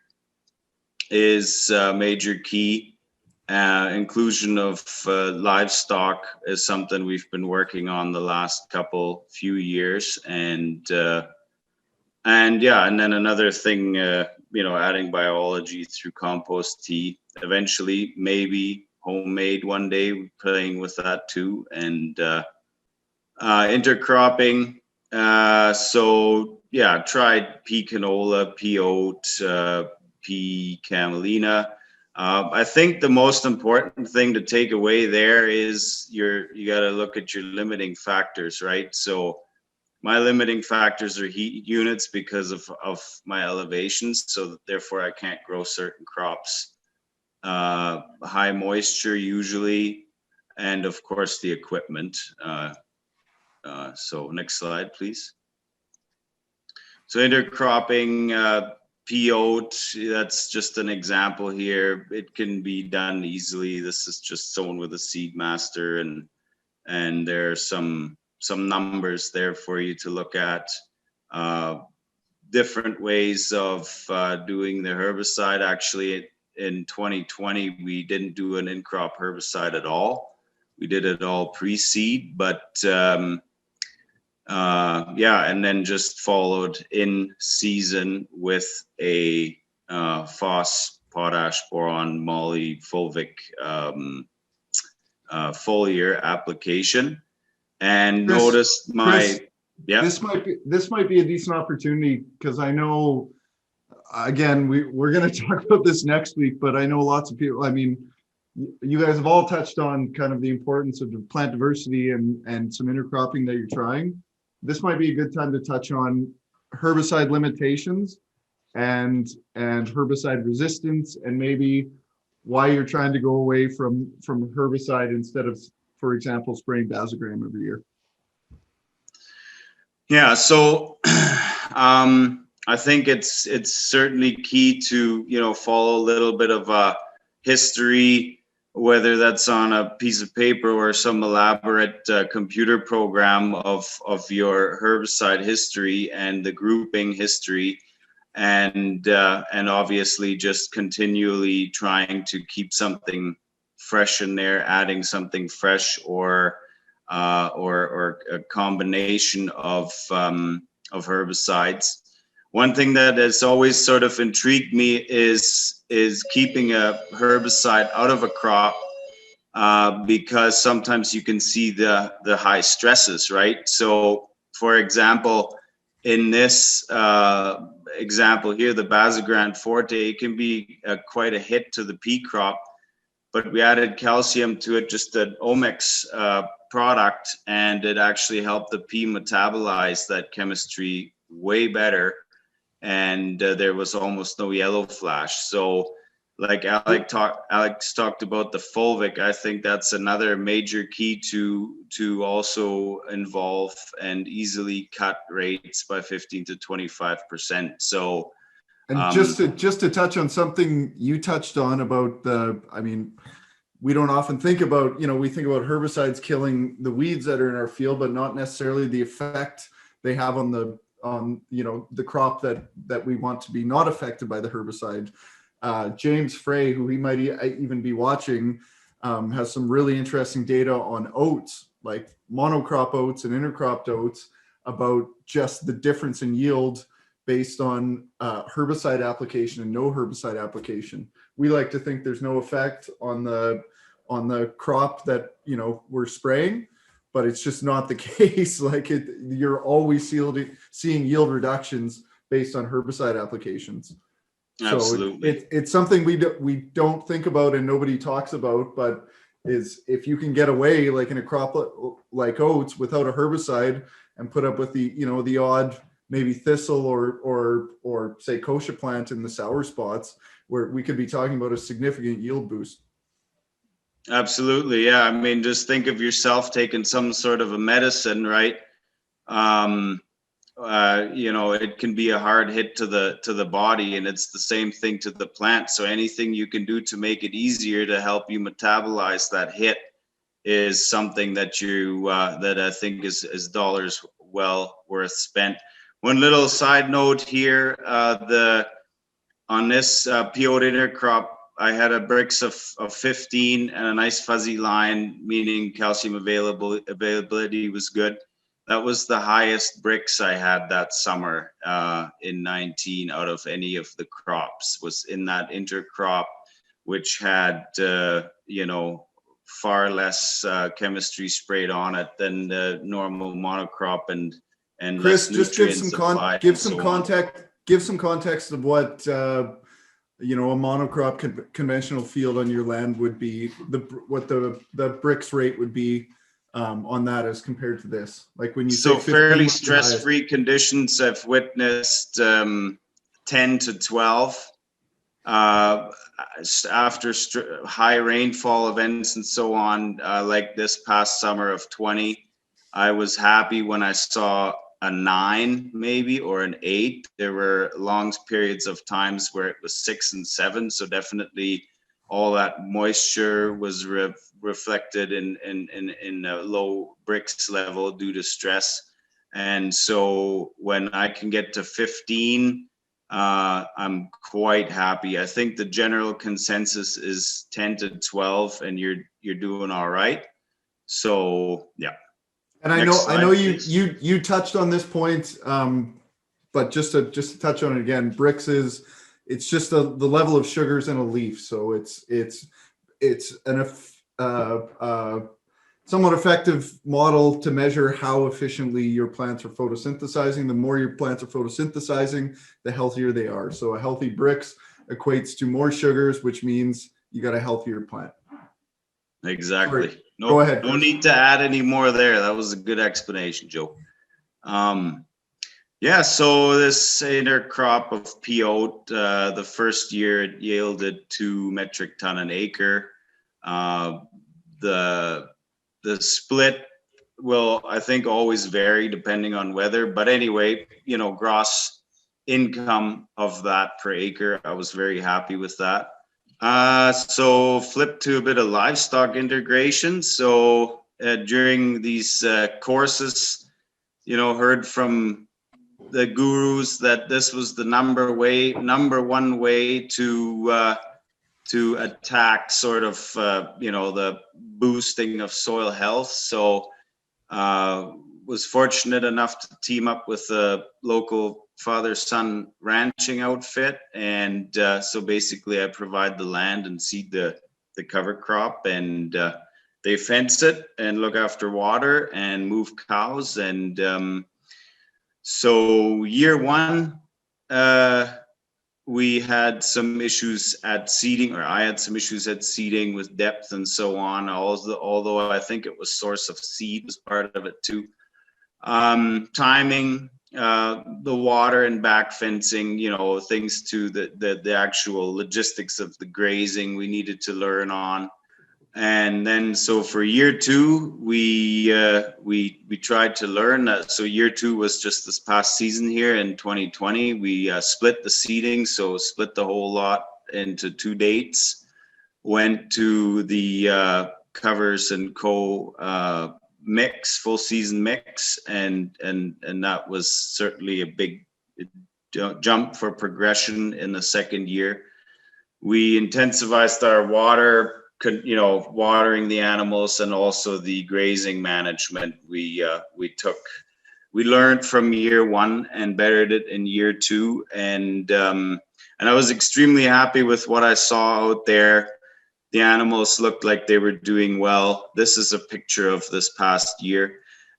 is a major key. Inclusion of livestock is something we've been working on the last few years, and then another thing, adding biology through compost tea. Eventually, maybe homemade one day, playing with that too, and intercropping. Tried pea canola, pea oat, pea camelina. I think the most important thing to take away there is you got to look at your limiting factors, right? So my limiting factors are heat units because of my elevations. So therefore I can't grow certain crops. High moisture usually, and of course the equipment. So next slide, please. So intercropping, pea oat, that's just an example here. It can be done easily. This is just sown with a seed master, and there are some numbers there for you to look at. Different ways of doing the herbicide. Actually, in 2020, we didn't do an in-crop herbicide at all. We did it all pre-seed, but and then just followed in season with a phos, potash, boron, moly, fulvic foliar application, and Chris, noticed This might be a decent opportunity, because I know, again, we're going to talk about this next week, but I know lots of people. I mean, you guys have all touched on kind of the importance of the plant diversity and some intercropping that you're trying. This might be a good time to touch on herbicide limitations and herbicide resistance, and maybe why you're trying to go away from herbicide instead of, for example, spraying Bazogram every year. Yeah, so I think it's certainly key to follow a little bit of a history, whether that's on a piece of paper or some elaborate computer program of your herbicide history and the grouping history, and obviously just continually trying to keep something fresh in there, adding something fresh, or or a combination of herbicides. One thing that has always sort of intrigued me is keeping a herbicide out of a crop, because sometimes you can see the high stresses, right? So, for example, in this example here, the Bazagrant Forte, it can be quite a hit to the pea crop, but we added calcium to it, just an Omex product, and it actually helped the pea metabolize that chemistry way better. And there was almost no yellow flash. So like Alex talked about the fulvic, I think that's another major key to also involve and easily cut rates by 15 to 25%. So And just to touch on something you touched on about we don't often think about, we think about herbicides killing the weeds that are in our field, but not necessarily the effect they have on the crop that we want to be not affected by the herbicide. James Frey, who he might even be watching, has some really interesting data on oats, like monocrop oats and intercropped oats, about just the difference in yield based on herbicide application and no herbicide application. We like to think there's no effect on the crop that we're spraying, but it's just not the case. You're always seeing yield reductions based on herbicide applications. Absolutely. So it's something we don't think about and nobody talks about, but is if you can get away, like in a crop like oats, without a herbicide and put up with the odd maybe thistle or say kochia plant in the sour spots, where we could be talking about a significant yield boost. Absolutely. Yeah. I mean, just think of yourself taking some sort of a medicine, right? It can be a hard hit to the body, and it's the same thing to the plant. So anything you can do to make it easier to help you metabolize that hit is something that that I think is dollars well worth spent. One little side note here, on this peyote intercrop, I had a Brix of 15 and a nice fuzzy line, meaning calcium availability was good. That was the highest Brix I had that summer in 19 out of any of the crops, was in that intercrop, which had, far less chemistry sprayed on it than the normal monocrop and Chris, just give some context of what a monocrop conventional field on your land would be, what the Brix rate would be on that as compared to this. Like when you say fairly stress-free conditions, I've witnessed 10 to 12 after high rainfall events and so on, like this past summer of 20. I was happy when I saw a 9 maybe or an 8. There were long periods of times where it was 6 and 7. So definitely all that moisture was reflected in a low Brix level due to stress. And so when I can get to 15, I'm quite happy. I think the general consensus is 10 to 12, and you're doing all right. So yeah. And I know you touched on this point, but just to touch on it again, Brix it's just the level of sugars in a leaf. So it's an somewhat effective model to measure how efficiently your plants are photosynthesizing. The more your plants are photosynthesizing, the healthier they are. So a healthy Brix equates to more sugars, which means you got a healthier plant. Exactly. Sorry. Go ahead. No need to add any more there. That was a good explanation, Joe. So this intercrop of peyote, the first year it yielded 2 metric ton an acre. The split will, I think, always vary depending on weather. But anyway, gross income of that per acre, I was very happy with that. So flip to a bit of livestock integration. So during these courses, heard from the gurus that this was the number one way to attack sort of the boosting of soil health. So Was fortunate enough to team up with a local father-son ranching outfit, and so basically I provide the land and seed the cover crop, and they fence it and look after water and move cows. And so year one, we had some issues at seeding, or I had some issues at seeding with depth and so on. Although I think it was source of seed was part of it too. Timing, the water and back fencing, things to the actual logistics of the grazing we needed to learn on. And then, so for year two, we tried to learn that. So year two was just this past season here in 2020. We split the seeding, so split the whole lot into 2 dates. Went to the covers and co mix, full season mix, and that was certainly a big jump for progression in the second year. We intensified our watering the animals, and also the grazing management. We learned from year one and bettered it in year two, and I was extremely happy with what I saw out there. The animals looked like they were doing well. This is a picture of this past year,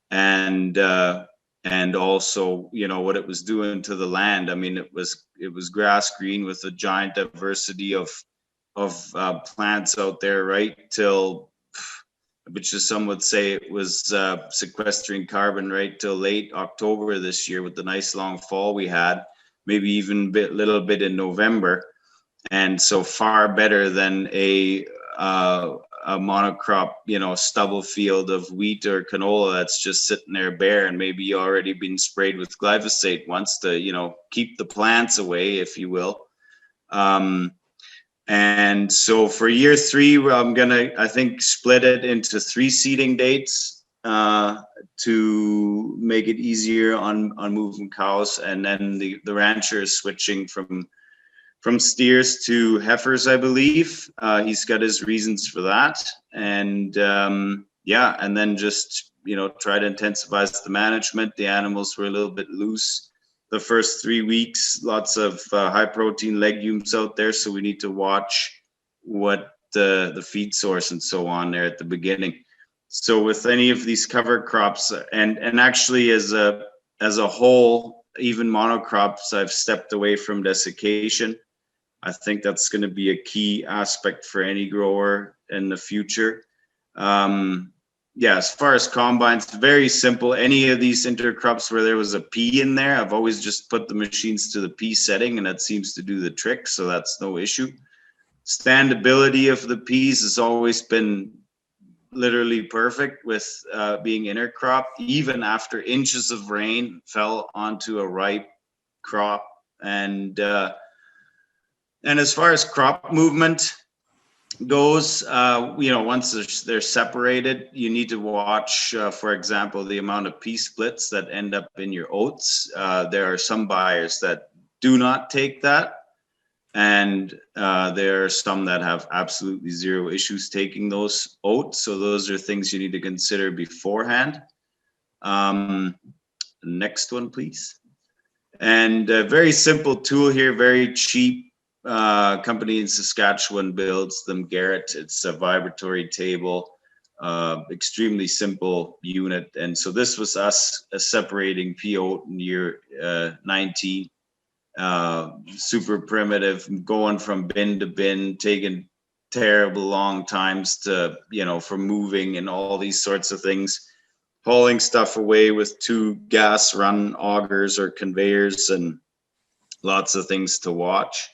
and also what it was doing to the land. I mean, it was grass green with a giant diversity of plants out there, right till, which is, some would say it was sequestering carbon right till late October this year, with the nice long fall we had, maybe even little bit in November. And so far better than a monocrop, stubble field of wheat or canola that's just sitting there bare and maybe already been sprayed with glyphosate once to, keep the plants away, if you will. And so for year three, I'm gonna, I think, split it into 3 seeding dates to make it easier on moving cows. And then the rancher is switching from steers to heifers, I believe. He's got his reasons for that. And yeah, and then just, try to intensify the management. The animals were a little bit loose the first 3 weeks, lots of high protein legumes out there. So we need to watch what the feed source and so on there at the beginning. So with any of these cover crops, and actually as a whole, even monocrops, I've stepped away from desiccation. I think that's going to be a key aspect for any grower in the future. Yeah, as far as combines, very simple. Any of these intercrops where there was a P in there, I've always just put the machines to the P setting, and that seems to do the trick, so that's no issue. Standability of the Ps has always been literally perfect with being intercrop, even after inches of rain fell onto a ripe crop. And as far as crop movement goes, once they're separated, you need to watch, for example, the amount of pea splits that end up in your oats. There are some buyers that do not take that, and there are some that have absolutely zero issues taking those oats. So those are things you need to consider beforehand. Next one, please. And a very simple tool here, very cheap. Company in Saskatchewan builds them, Garrett. It's a vibratory table, extremely simple unit. And so this was us separating pea oat in year 19. Super primitive, going from bin to bin, taking terrible long times to, for moving and all these sorts of things. Hauling stuff away with 2 gas run augers or conveyors, and lots of things to watch.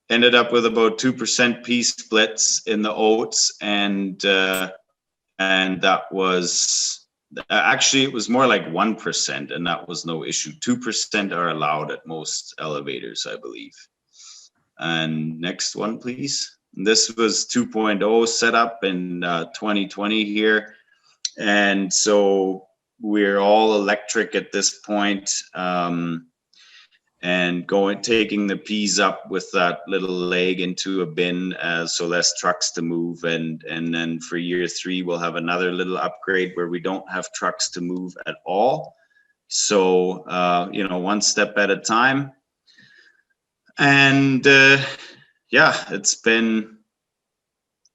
Ended up with about 2% pea splits in the oats, and that was actually, it was more like 1%, and that was no issue. 2% are allowed at most elevators, I believe. And next one, please. This was 2.0 set up in 2020 here, and so we're all electric at this point. and taking the peas up with that little leg into a bin, so less trucks to move. And then for year 3, we'll have another little upgrade where we don't have trucks to move at all. So, one step at a time. And it's been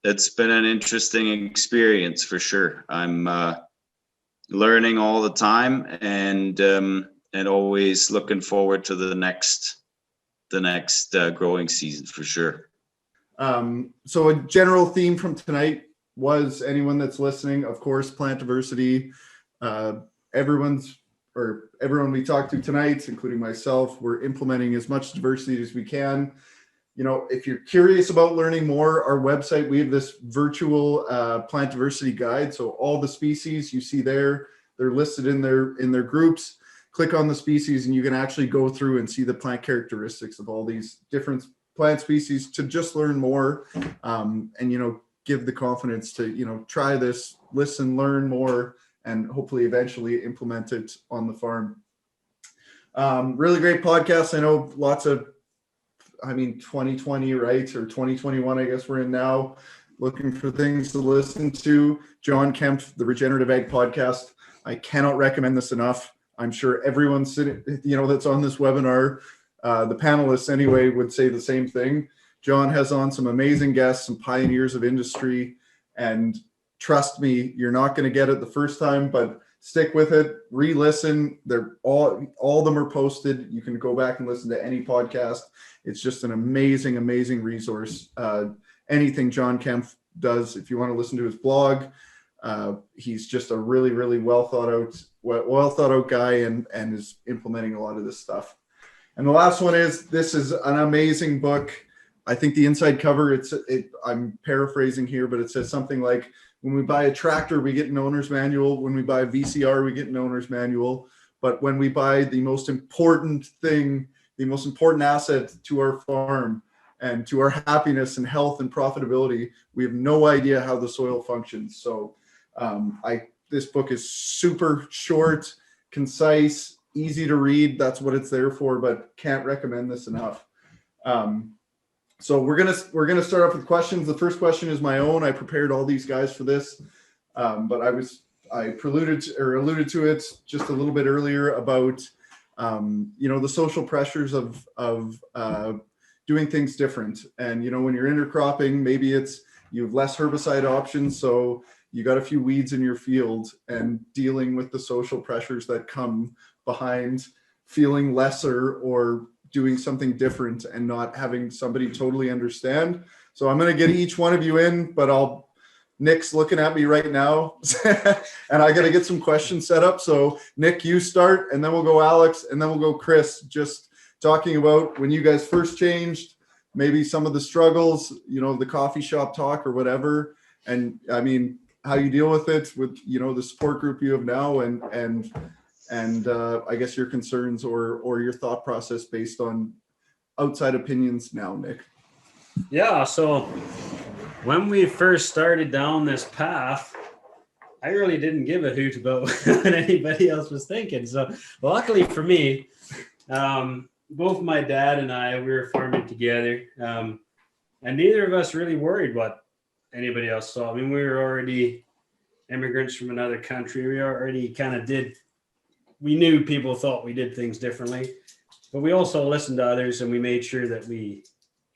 an interesting experience for sure. I'm learning all the time, and always looking forward to the next growing season for sure. So a general theme from tonight was, anyone that's listening, of course, plant diversity. Everyone we talked to tonight, including myself, we're implementing as much diversity as we can. If you're curious about learning more, our website, we have this virtual plant diversity guide. So all the species you see there, they're listed in their groups. Click on the species and you can actually go through and see the plant characteristics of all these different plant species to just learn more, and give the confidence to try this, listen, learn more, and hopefully eventually implement it on the farm. Really great podcast. I know 2020, right? Or 2021, I guess we're in now, looking for things to listen to. John Kemp, the Regenerative Ag Podcast. I cannot recommend this enough. I'm sure everyone sitting, that's on this webinar, the panelists anyway, would say the same thing. John has on some amazing guests, some pioneers of industry, and trust me, you're not going to get it the first time, but stick with it, re-listen. They're all of them are posted. You can go back and listen to any podcast. It's just an amazing, amazing resource. Anything John Kemp does, if you want to listen to his blog, he's just a really, really well thought out guy, and is implementing a lot of this stuff. And the last one this is an amazing book. I think the inside cover, I'm paraphrasing here, but it says something like, when we buy a tractor, we get an owner's manual. When we buy a VCR, we get an owner's manual. But when we buy the most important thing, the most important asset to our farm and to our happiness and health and profitability, we have no idea how the soil functions. So this book is super short, concise, easy to read. That's what it's there for, but can't recommend this enough. So we're gonna start off with questions. The first question is my own. I prepared all these guys for this, but I alluded to it just a little bit earlier about the social pressures of doing things different. And when you're intercropping, maybe you have less herbicide options, so you got a few weeds in your field, and dealing with the social pressures that come behind feeling lesser or doing something different and not having somebody totally understand. So I'm going to get each one of you in, but Nick's looking at me right now and I got to get some questions set up. So Nick, you start, and then we'll go Alex, and then we'll go Chris, just talking about when you guys first changed, maybe some of the struggles, the coffee shop talk or whatever. And how you deal with it with, the support group you have now, and I guess your concerns or your thought process based on outside opinions now, Nick. Yeah, so when we first started down this path, I really didn't give a hoot about what anybody else was thinking. So luckily for me, both my dad and I, we were farming together, and neither of us really worried what anybody else saw. We were already immigrants from another country. We already kind of we knew people thought we did things differently, but we also listened to others, and we made sure that we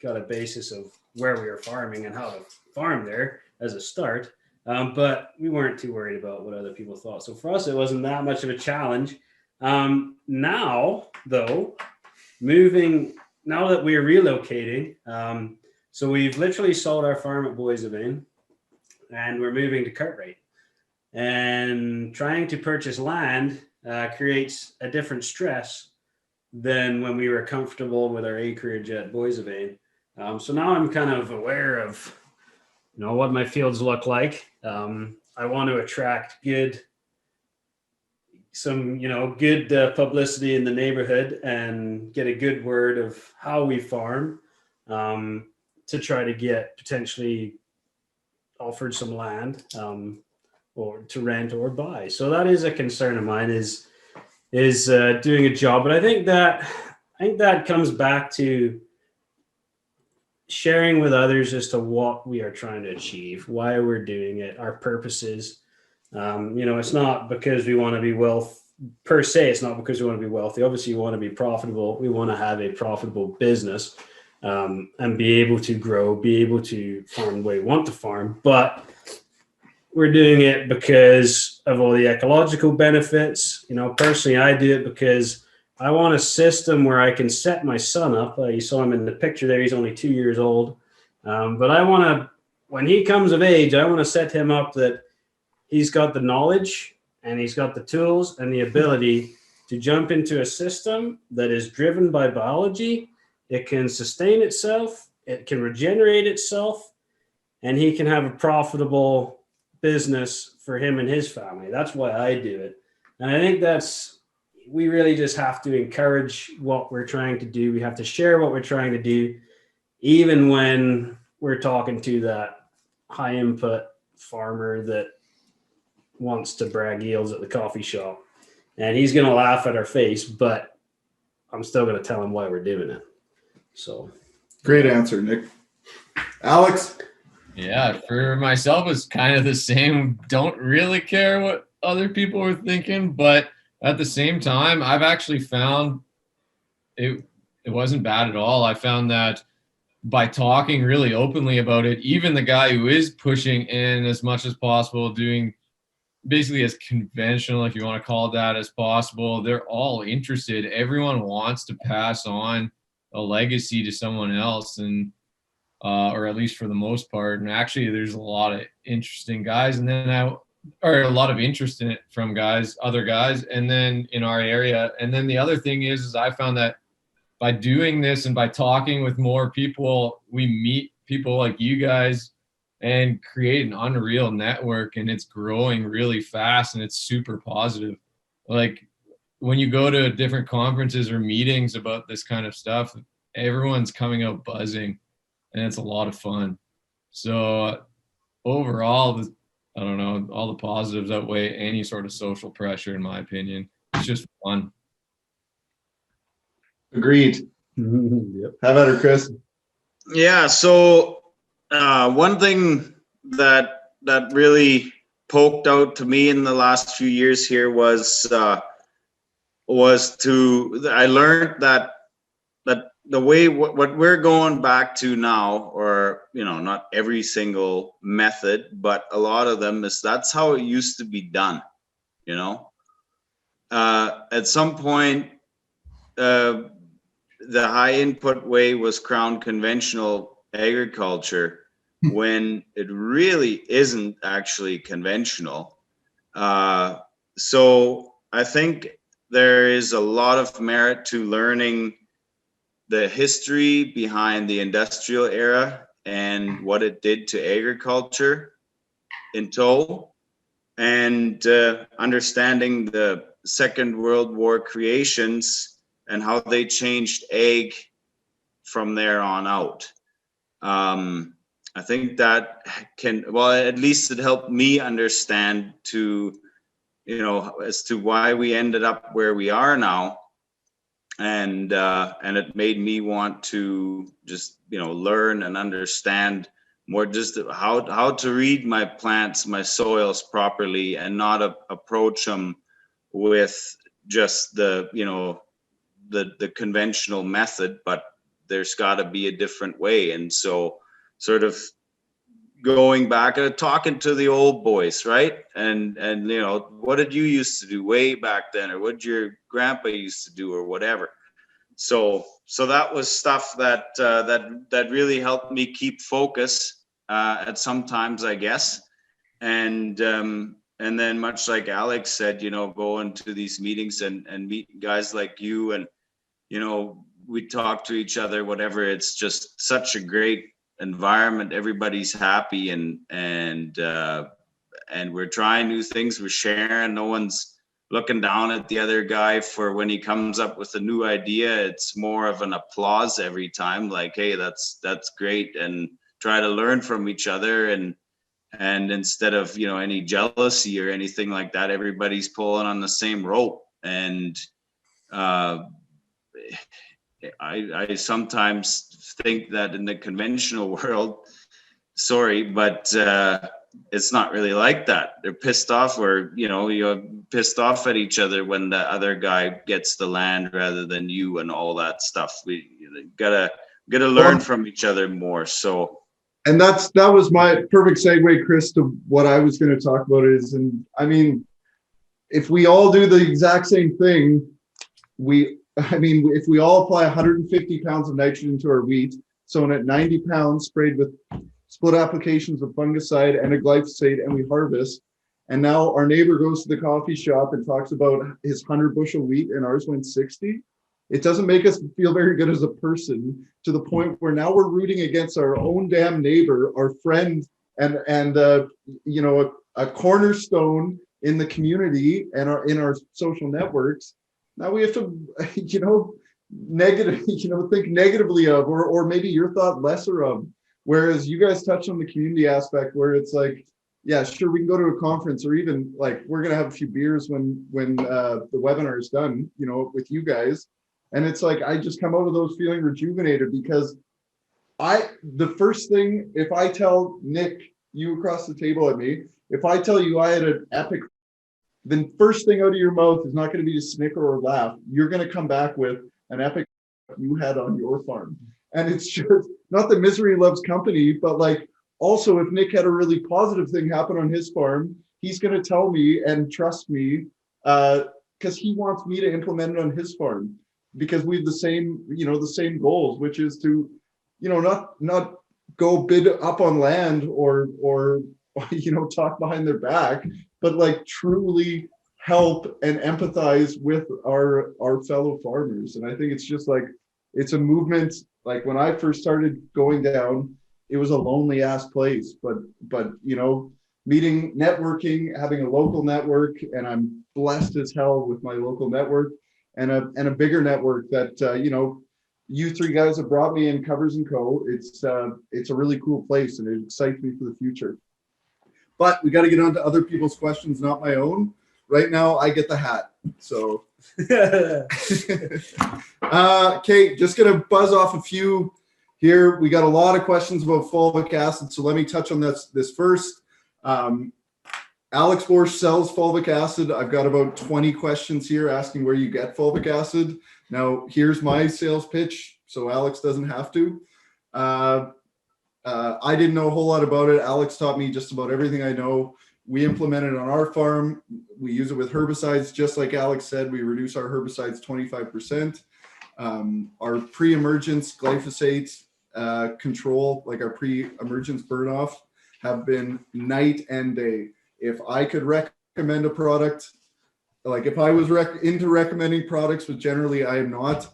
got a basis of where we were farming and how to farm there as a start. But we weren't too worried about what other people thought. So for us, it wasn't that much of a challenge. Now, though, now that we're relocating, so we've literally sold our farm at Boisevin, and we're moving to Cartwright. And trying to purchase land creates a different stress than when we were comfortable with our acreage at Boisevin. So now I'm kind of aware of, what my fields look like. I want to attract good publicity in the neighborhood and get a good word of how we farm, to try to get potentially offered some land, or to rent or buy. So that is a concern of mine, is doing a job. But I think that I think that comes back to sharing with others as to what we are trying to achieve, why we're doing it, our purposes. It's not because we want to be wealth per se. It's not because we want to be wealthy. Obviously, we want to be profitable. We want to have a profitable business and be able to grow, be able to farm the way we want to farm. But we're doing it because of all the ecological benefits. Personally, I do it because I want a system where I can set my son up. You saw him in the picture there. He's only 2 years old. But I want to, when he comes of age, I want to set him up that he's got the knowledge and he's got the tools and the ability to jump into a system that is driven by biology. It can sustain itself. It can regenerate itself. And he can have a profitable business for him and his family. That's why I do it. And I think we really just have to encourage what we're trying to do. We have to share what we're trying to do, even when we're talking to that high input farmer that wants to brag yields at the coffee shop. And he's going to laugh at our face, but I'm still going to tell him why we're doing it. So Great answer, Nick. Alex? Yeah, for myself, it's kind of the same. Don't really care what other people are thinking, but at the same time, I've actually found it wasn't bad at all. I found that by talking really openly about it, even the guy who is pushing in as much as possible, doing basically as conventional, if you want to call it that, as possible, they're all interested. Everyone wants to pass on a legacy to someone else, and or at least for the most part. And actually, there's a lot of interesting guys, and then a lot of interest in it from other guys, and then in our area. And then the other thing is I found that by doing this and by talking with more people, we meet people like you guys and create an unreal network, and it's growing really fast and it's super positive. Like when you go to different conferences or meetings about this kind of stuff, everyone's coming out buzzing, and it's a lot of fun. So overall, I don't know, all the positives outweigh any sort of social pressure, in my opinion. It's just fun. Agreed. Yep. How about her, Chris? Yeah. So one thing that really poked out to me in the last few years here was I learned that the way what we're going back to now, or not every single method, but a lot of them, that's how it used to be done. At some point, the high input way was crowned conventional agriculture, when it really isn't actually conventional. So I think there is a lot of merit to learning the history behind the industrial era and what it did to agriculture in tow, and understanding the Second World War creations and how they changed ag from there on out. I think that at least it helped me understand as to why we ended up where we are now. And it made me want to just, learn and understand more, just how to read my plants, my soils properly, and not approach them with just the conventional method, but there's got to be a different way. And so sort of going back and talking to the old boys, right? And what did you used to do way back then, or what did your grandpa used to do, or whatever. So that was stuff that really helped me keep focus at some times, I guess. And then, much like Alex said, going to these meetings and meet guys like you, and we talk to each other, whatever. It's just such a great environment. Everybody's happy, and we're trying new things. We're sharing. No one's looking down at the other guy for when he comes up with a new idea. It's more of an applause every time, like, hey, that's great, and try to learn from each other. And instead of any jealousy or anything like that, everybody's pulling on the same rope. And I sometimes think that in the conventional world, sorry, but it's not really like that. They're pissed off, or you're pissed off at each other when the other guy gets the land rather than you, and all that stuff. We gotta learn from each other more. So, and that was my perfect segue, Chris, to what I was going to talk about is, and I mean, if we all do the exact same thing, if we all apply 150 pounds of nitrogen to our wheat, sown at 90 pounds, sprayed with split applications of fungicide and a glyphosate, and we harvest, and now our neighbor goes to the coffee shop and talks about his 100 bushel wheat and ours went 60, it doesn't make us feel very good as a person, to the point where now we're rooting against our own damn neighbor, our friend, and a cornerstone in the community and in our social networks. Now we have to, think negatively of, or maybe you're thought lesser of. Whereas you guys touched on the community aspect, where it's like, yeah, sure, we can go to a conference, or even like we're gonna have a few beers when the webinar is done, with you guys, and it's like I just come out of those feeling rejuvenated, because the first thing, if I tell Nick, you across the table at me, if I tell you I had an epic, then first thing out of your mouth is not going to be to snicker or laugh. You're going to come back with an epic you had on your farm. And it's just not that misery loves company, but like also if Nick had a really positive thing happen on his farm, he's going to tell me and trust me, because he wants me to implement it on his farm, because we have the same goals, which is to, not go bid up on land or talk behind their back, but like truly help and empathize with our fellow farmers. And I think it's just like, it's a movement. Like when I first started going down, it was a lonely ass place, but meeting, networking, having a local network, and I'm blessed as hell with my local network and a bigger network that, you three guys have brought me in, Covers & Co. It's a really cool place, and it excites me for the future. But we got to get on to other people's questions, not my own. Right now, I get the hat. So, Kate, just going to buzz off a few here. We got a lot of questions about fulvic acid, so let me touch on this first. Alex Boersch sells fulvic acid. I've got about 20 questions here asking where you get fulvic acid. Now, here's my sales pitch, so Alex doesn't have to. I didn't know a whole lot about it. Alex taught me just about everything I know. We implement it on our farm. We use it with herbicides. Just like Alex said, we reduce our herbicides 25%. Our pre-emergence glyphosate control, like our pre-emergence burn off, have been night and day. If I could recommend a product, like if I was into recommending products, but generally I am not,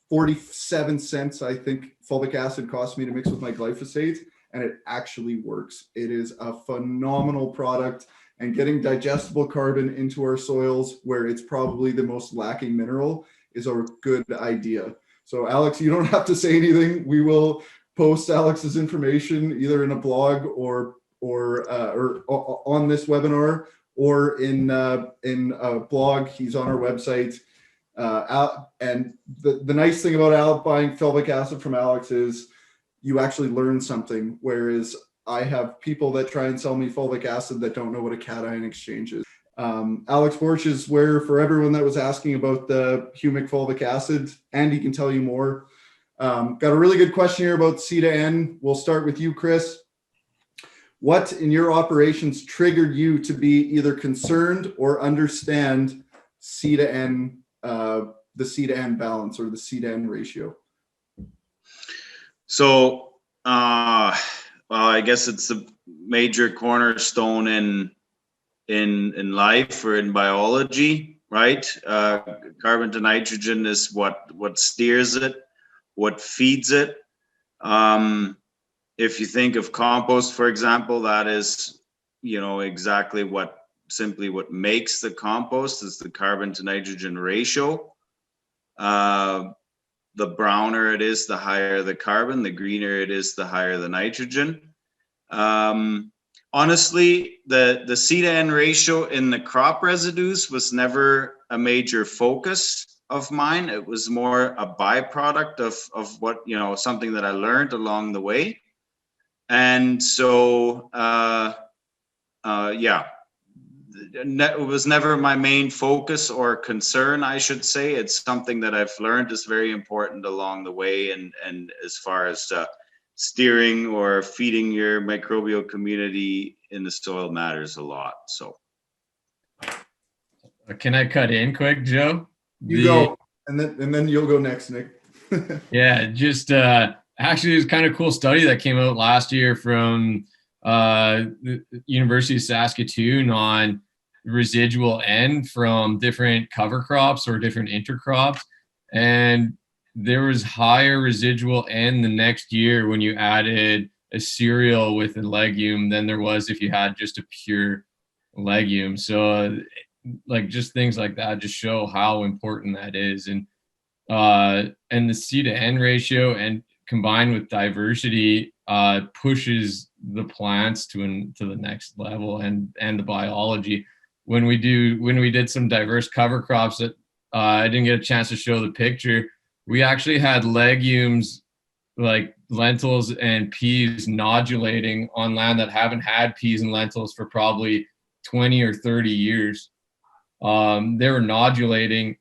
47 cents, I think fulvic acid costs me to mix with my glyphosate, and it actually works. It is a phenomenal product, and getting digestible carbon into our soils where it's probably the most lacking mineral is a good idea. So Alex, you don't have to say anything. We will post Alex's information either in a blog or on this webinar, or in a blog. He's on our website. And the nice thing about buying fulvic acid from Alex is you actually learn something, whereas I have people that try and sell me fulvic acid that don't know what a cation exchange is. Alex Boersch is where, for everyone that was asking about the humic fulvic acid, and he can tell you more. Got a really good question here about C to N. We'll start with you, Chris. What in your operations triggered you to be either concerned or understand C to N, the C to N balance, or the C to N ratio? So, well, I guess it's a major cornerstone in life or in biology, right? Carbon to nitrogen is what steers it, what feeds it. If you think of compost, for example, that is, exactly what makes the compost is the carbon to nitrogen ratio. The browner it is, the higher the carbon, the greener it is, the higher the nitrogen. Honestly, the C to N ratio in the crop residues was never a major focus. of mine. It was more a byproduct of what, something that I learned along the way. And so, yeah, it was never my main focus or concern, I should say. It's something that I've learned is very important along the way. And as far as steering or feeding your microbial community in the soil matters a lot. So. Can I cut in quick, Joe? You go, and then you'll go next, Nick. Yeah, just actually, it's kind of cool study that came out last year from the University of Saskatoon on residual N from different cover crops or different intercrops, and there was higher residual N the next year when you added a cereal with a legume than there was if you had just a pure legume. So like just things like that just show how important that is. And the C to N ratio and combined with diversity pushes the plants to the next level, and the biology. When we did some diverse cover crops that I didn't get a chance to show the picture, we actually had legumes like lentils and peas nodulating on land that haven't had peas and lentils for probably 20 or 30 years. They were nodulating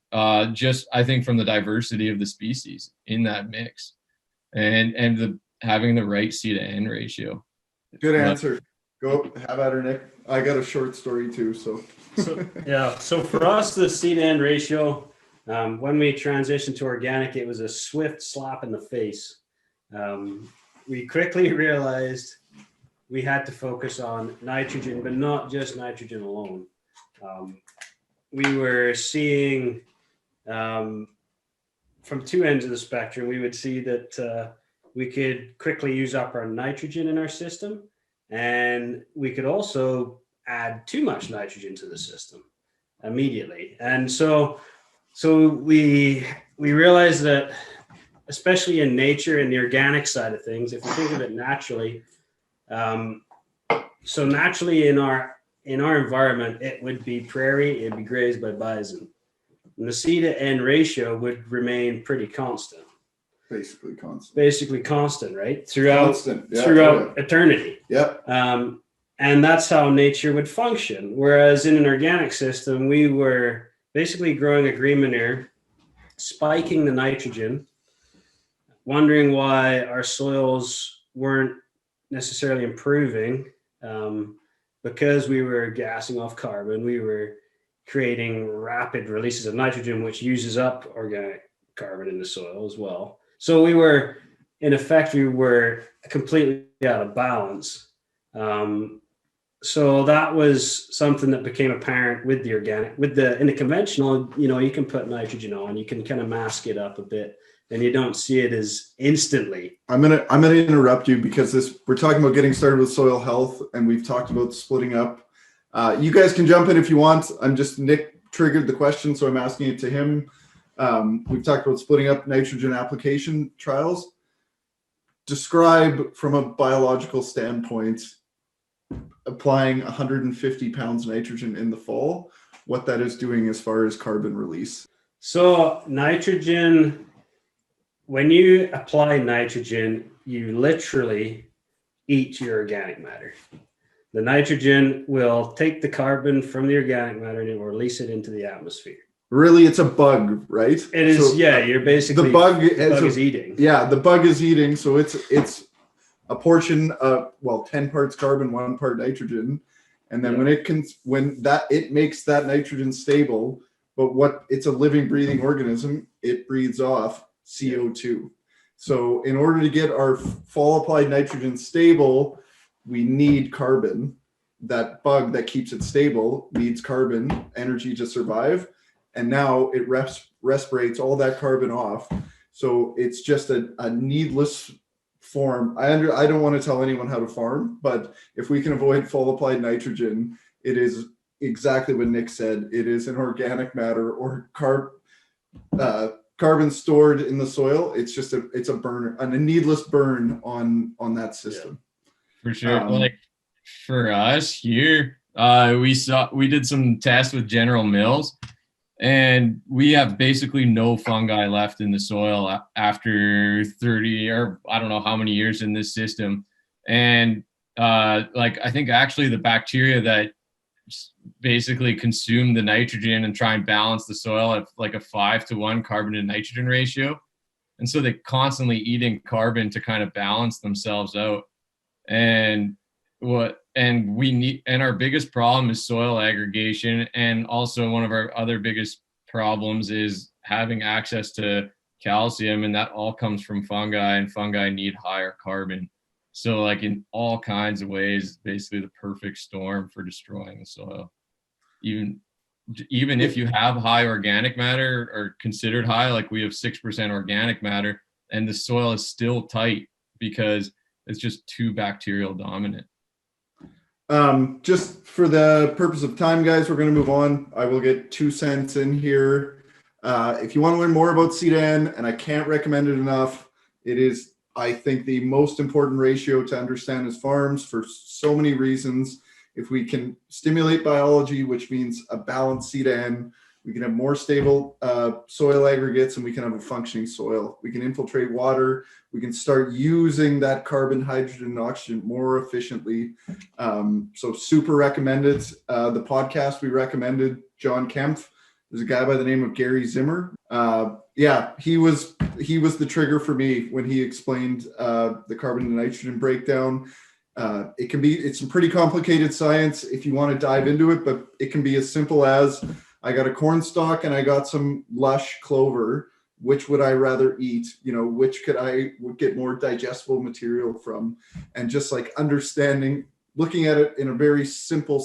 just, I think, from the diversity of the species in that mix, and having the right C to N ratio. Good answer. Go, have at her, Nick. I got a short story too, so. So for us, the C to N ratio, when we transitioned to organic, it was a swift slap in the face. We quickly realized we had to focus on nitrogen, but not just nitrogen alone. We were seeing from two ends of the spectrum. We would see that we could quickly use up our nitrogen in our system, and we could also add too much nitrogen to the system immediately. And so we realized that, especially in nature and the organic side of things, if you think of it naturally, so naturally in our environment, it would be prairie, it'd be grazed by bison. And the C to N ratio would remain pretty constant. Basically constant, right? Throughout eternity. Yep. And that's how nature would function. Whereas in an organic system, we were basically growing a green manure, spiking the nitrogen, wondering why our soils weren't necessarily improving, because we were gassing off carbon. We were creating rapid releases of nitrogen, which uses up organic carbon in the soil as well. So we were completely out of balance. So that was something that became apparent with the organic. In the conventional, you can put nitrogen on, you can kind of mask it up a bit, and you don't see it as instantly. I'm gonna interrupt you because we're talking about getting started with soil health, and we've talked about splitting up. You guys can jump in if you want. Nick triggered the question, so I'm asking it to him. We've talked about splitting up nitrogen application trials. Describe from a biological standpoint, applying 150 pounds nitrogen in the fall, what that is doing as far as carbon release. So nitrogen, when you apply nitrogen, you literally eat your organic matter. The nitrogen will take the carbon from the organic matter and it will release it into the atmosphere. Really, it's a bug, right? It is, you're basically, the bug is eating. Yeah, the bug is eating, so it's a portion of 10 parts carbon, 1 part nitrogen, and then when it makes that nitrogen stable, but it's a living, breathing organism, it breathes off CO2. So in order to get our fall applied nitrogen stable, we need carbon. That bug that keeps it stable needs carbon energy to survive, and now it respirates all that carbon off. So it's just a needless form. I don't want to tell anyone how to farm, but if we can avoid fall applied nitrogen, it is exactly what Nick said. It is an organic matter or carbon stored in the soil. It's just a burner, a needless burn on that system. For sure. Like for us here, we did some tests with General Mills, And we have basically no fungi left in the soil after 30 or I don't know how many years in this system. And like, I think actually the bacteria that basically consume the nitrogen and try and balance the soil at like a 5-to-1 carbon to nitrogen ratio. And so they constantly eating carbon to kind of balance themselves out. And we need, and our biggest problem is soil aggregation. And also one of our other biggest problems is having access to calcium, and that all comes from fungi, and fungi need higher carbon. So like in all kinds of ways, basically the perfect storm for destroying the soil. Even if you have high organic matter, or considered high, like we have 6% organic matter, and the soil is still tight because it's just too bacterial dominant. Just for the purpose of time, guys, we're going to move on. I will get 2 cents in here. If you want to learn more about CDAN, and I can't recommend it enough, it is, I think, the most important ratio to understand as farms for so many reasons. If we can stimulate biology, which means a balanced CDAN, we can have more stable soil aggregates, and we can have a functioning soil. We can infiltrate water. We can start using that carbon, hydrogen, and oxygen more efficiently. So super recommended. The podcast we recommended, John Kempf, there's a guy by the name of Gary Zimmer. Yeah, he was the trigger for me when he explained the carbon and nitrogen breakdown. It's some pretty complicated science if you want to dive into it, but it can be as simple as, I got a corn stalk and I got some lush clover. Which would I rather eat? You know, which could I get more digestible material from? And just like understanding, looking at it in a very simple,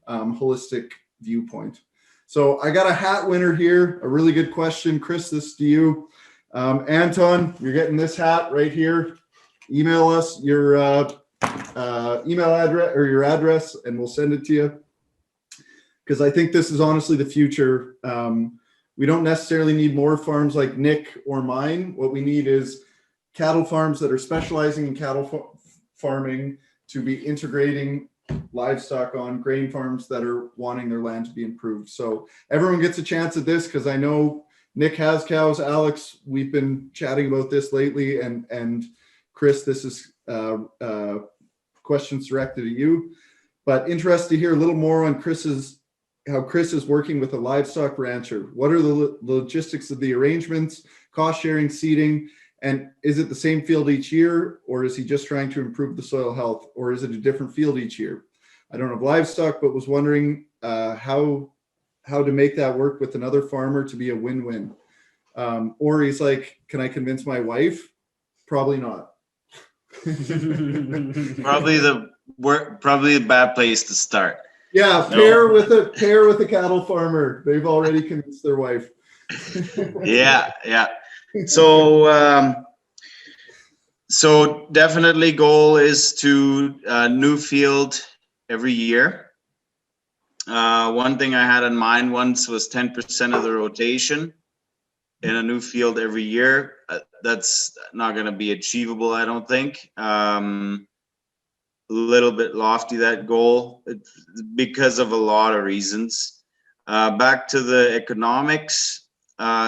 holistic viewpoint. So I got a hat winner here. A really good question. Chris, this is to you. Anton, you're getting this hat right here. Email us your email address or your address, and we'll send it to you. Because I think this is honestly the future. We don't necessarily need more farms like Nick or mine. What we need is cattle farms that are specializing in cattle farming to be integrating livestock on grain farms that are wanting their land to be improved. So everyone gets a chance at this, because I know Nick has cows. Alex, we've been chatting about this lately, and Chris, this is questions directed at you. But interested to hear a little more on how Chris is working with a livestock rancher. What are the logistics of the arrangements, cost sharing, seeding, and is it the same field each year, or is he just trying to improve the soil health, or is it a different field each year? I don't have livestock, but was wondering how to make that work with another farmer to be a win-win. Or he's like, can I convince my wife? Probably not. Probably a bad place to start. Yeah, pair with a cattle farmer. They've already convinced their wife. Yeah. So definitely goal is to new field every year. One thing I had in mind once was 10% of the rotation in a new field every year. That's not going to be achievable, I don't think. A little bit lofty, that goal, because of a lot of reasons. Back to the economics.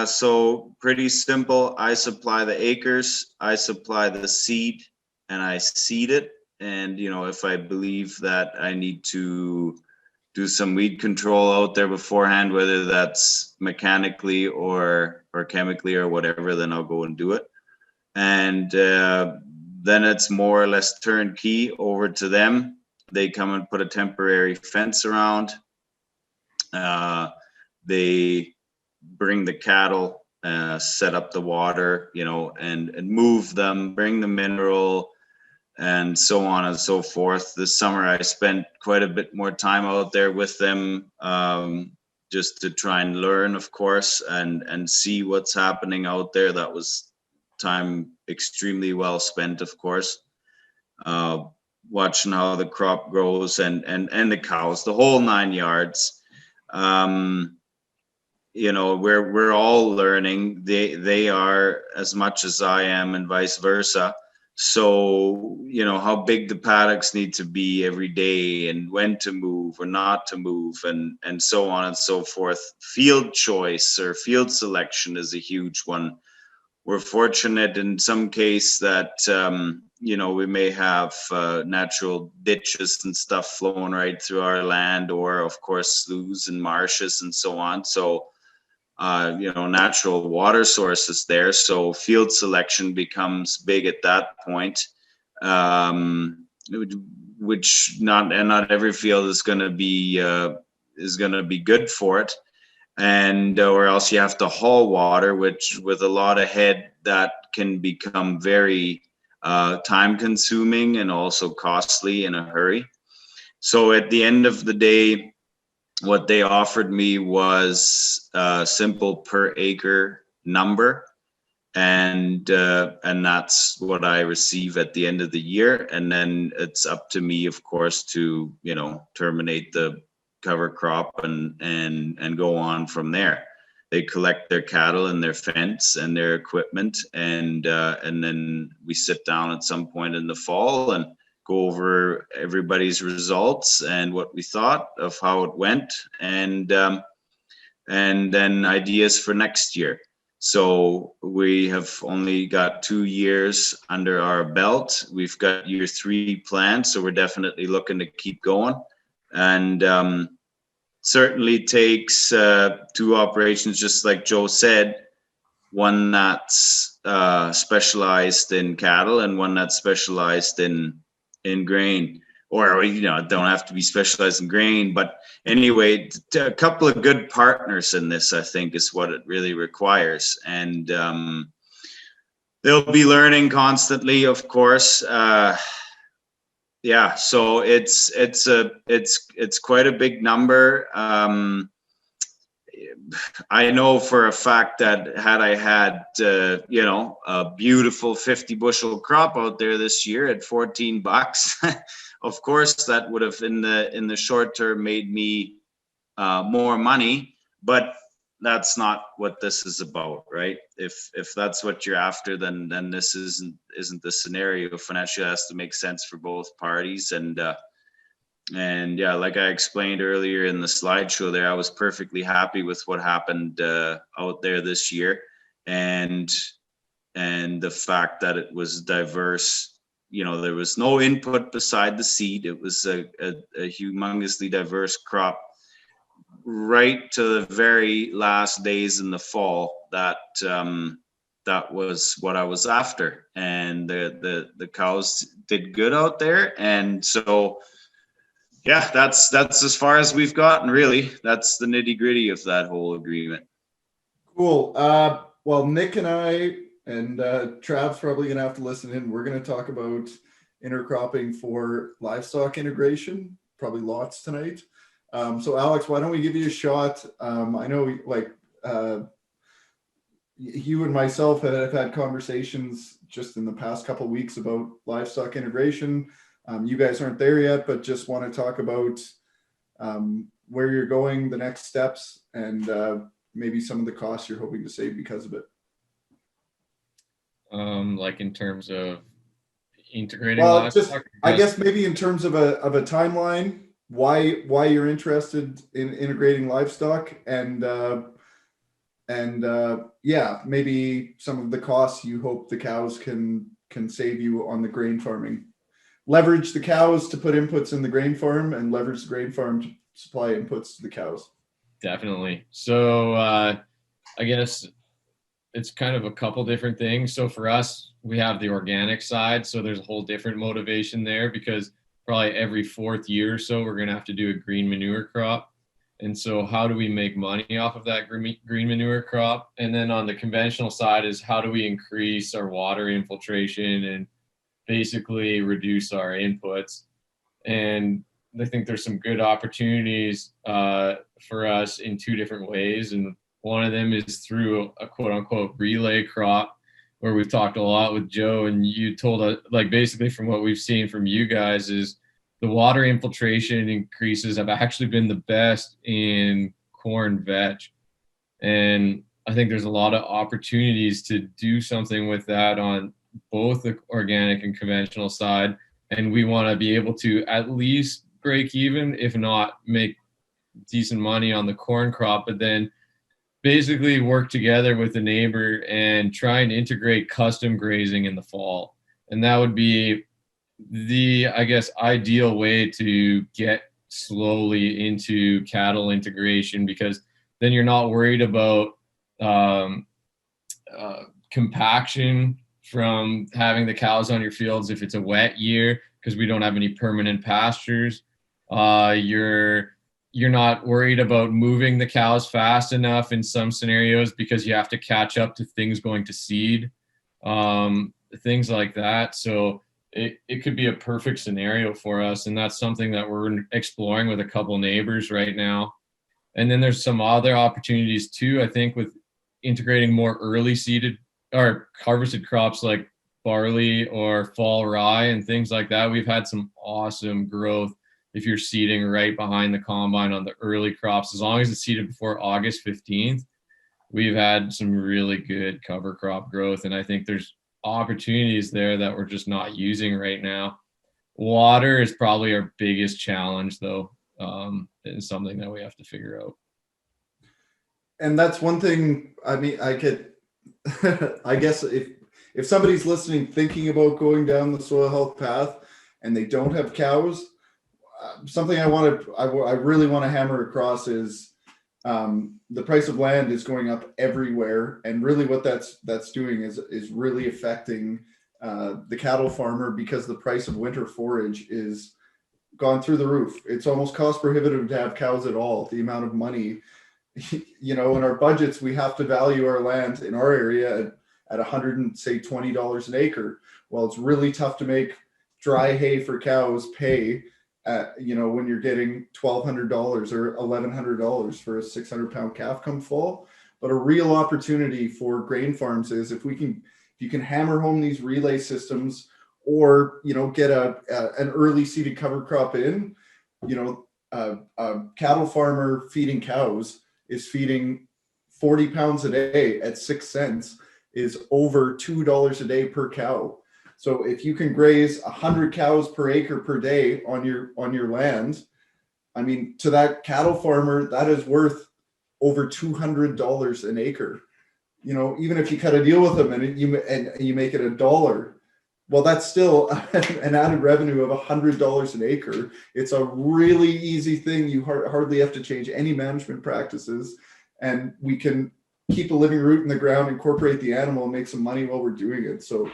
So pretty simple. I supply the acres, I supply the seed, and I seed it. And, you know, if I believe that I need to do some weed control out there beforehand, whether that's mechanically or chemically or whatever, then I'll go and do it. And then it's more or less turnkey over to them. They come and put a temporary fence around. They bring the cattle, set up the water, you know, and move them, bring the mineral, and so on and so forth. This summer, I spent quite a bit more time out there with them, just to try and learn, of course, and see what's happening out there. That was time extremely well spent, of course, watching how the crop grows and the cows, the whole 9 yards. You know, we're all learning. They are as much as I am, and vice versa. So, how big the paddocks need to be every day and when to move or not to move and so on and so forth. Field choice or field selection is a huge one. We're fortunate in some case that, we may have natural ditches and stuff flowing right through our land, or of course sloughs and marshes and so on. So, natural water sources there. So field selection becomes big at that point, which not every field is going to be good for it. And or else you have to haul water, which with a lot of head that can become very time consuming and also costly in a hurry. So at the end of the day, what they offered me was a simple per acre number, and that's what I receive at the end of the year. And then it's up to me, of course, to terminate the cover crop and go on from there. They collect their cattle and their fence and their equipment, and then we sit down at some point in the fall and go over everybody's results and what we thought of how it went, and then ideas for next year. So we have only got 2 years under our belt. We've got year 3 planned, so we're definitely looking to keep going. And certainly takes 2 operations, just like Joe said, one that's specialized in cattle and one that's specialized in grain, or don't have to be specialized in grain, but anyway, a couple of good partners in this, I think, is what it really requires. And they'll be learning constantly, of course. Yeah, so it's quite a big number. I know for a fact that had I had a beautiful 50 bushel crop out there this year at $14, of course that would have in the short term made me more money, but that's not what this is about, right? If that's what you're after, then this isn't the scenario. Financially, it has to make sense for both parties. And yeah, like I explained earlier in the slideshow there, I was perfectly happy with what happened out there this year, and the fact that it was diverse. There was no input beside the seed. It was a humongously diverse crop, right to the very last days in the fall. That was what I was after, and the cows did good out there. And so yeah, that's as far as we've gotten, really. That's the nitty gritty of that whole agreement. Cool. Well, Nick and I and Trav's probably gonna have to listen in. We're gonna talk about intercropping for livestock integration, probably lots tonight. So Alex, why don't we give you a shot? I know you and myself have had conversations just in the past couple of weeks about livestock integration. You guys aren't there yet, but just want to talk about where you're going, the next steps, and maybe some of the costs you're hoping to save because of it. Like in terms of integrating livestock? I guess maybe in terms of a timeline, why you're interested in integrating livestock, and yeah, maybe some of the costs you hope the cows can save you on the grain farming. Leverage the cows to put inputs in the grain farm, and leverage the grain farm to supply inputs to the cows. Definitely. So I guess it's kind of a couple different things. So for us, we have the organic side. So there's a whole different motivation there, because probably every 4th year or so, we're going to have to do a green manure crop. And so how do we make money off of that green manure crop? And then on the conventional side is how do we increase our water infiltration and basically reduce our inputs. And I think there's some good opportunities for us in 2 different ways. And one of them is through a quote unquote relay crop, where we've talked a lot with Joe, and you told us, like, basically from what we've seen from you guys, is the water infiltration increases have actually been the best in corn veg. And I think there's a lot of opportunities to do something with that on both the organic and conventional side, and we want to be able to at least break even, if not make decent money on the corn crop, but then basically work together with the neighbor and try and integrate custom grazing in the fall. And that would be the, I guess, ideal way to get slowly into cattle integration, because then you're not worried about compaction from having the cows on your fields if it's a wet year, because we don't have any permanent pastures. You're not worried about moving the cows fast enough in some scenarios because you have to catch up to things going to seed, things like that. So it could be a perfect scenario for us. And that's something that we're exploring with a couple neighbors right now. And then there's some other opportunities too, I think, with integrating more early seeded or harvested crops like barley or fall rye and things like that. We've had some awesome growth if you're seeding right behind the combine on the early crops. As long as it's seeded before August 15th, we've had some really good cover crop growth. And I think there's opportunities there that we're just not using right now. Water is probably our biggest challenge, though. It's something that we have to figure out. And that's one thing. I mean, I guess if somebody's listening, thinking about going down the soil health path and they don't have cows, something I really want to hammer across is the price of land is going up everywhere, and really what that's doing is really affecting the cattle farmer, because the price of winter forage is gone through the roof. It's almost cost prohibitive to have cows at all. The amount of money, in our budgets, we have to value our land in our area at $120 an acre. Well, it's really tough to make dry hay for cows pay when you're getting $1,200 or $1,100 for a 600-pound calf come fall. But a real opportunity for grain farms is if you can hammer home these relay systems, or get an early seeded cover crop in. A cattle farmer feeding cows is feeding 40 pounds a day at 6 cents is over $2 a day per cow. So if you can graze 100 cows per acre per day on your land, I mean, to that cattle farmer, that is worth over $200 an acre. Even if you cut a deal with them and you make it $1, well, that's still an added revenue of $100 an acre. It's a really easy thing. You hardly have to change any management practices, and we can keep a living root in the ground, incorporate the animal, and make some money while we're doing it. So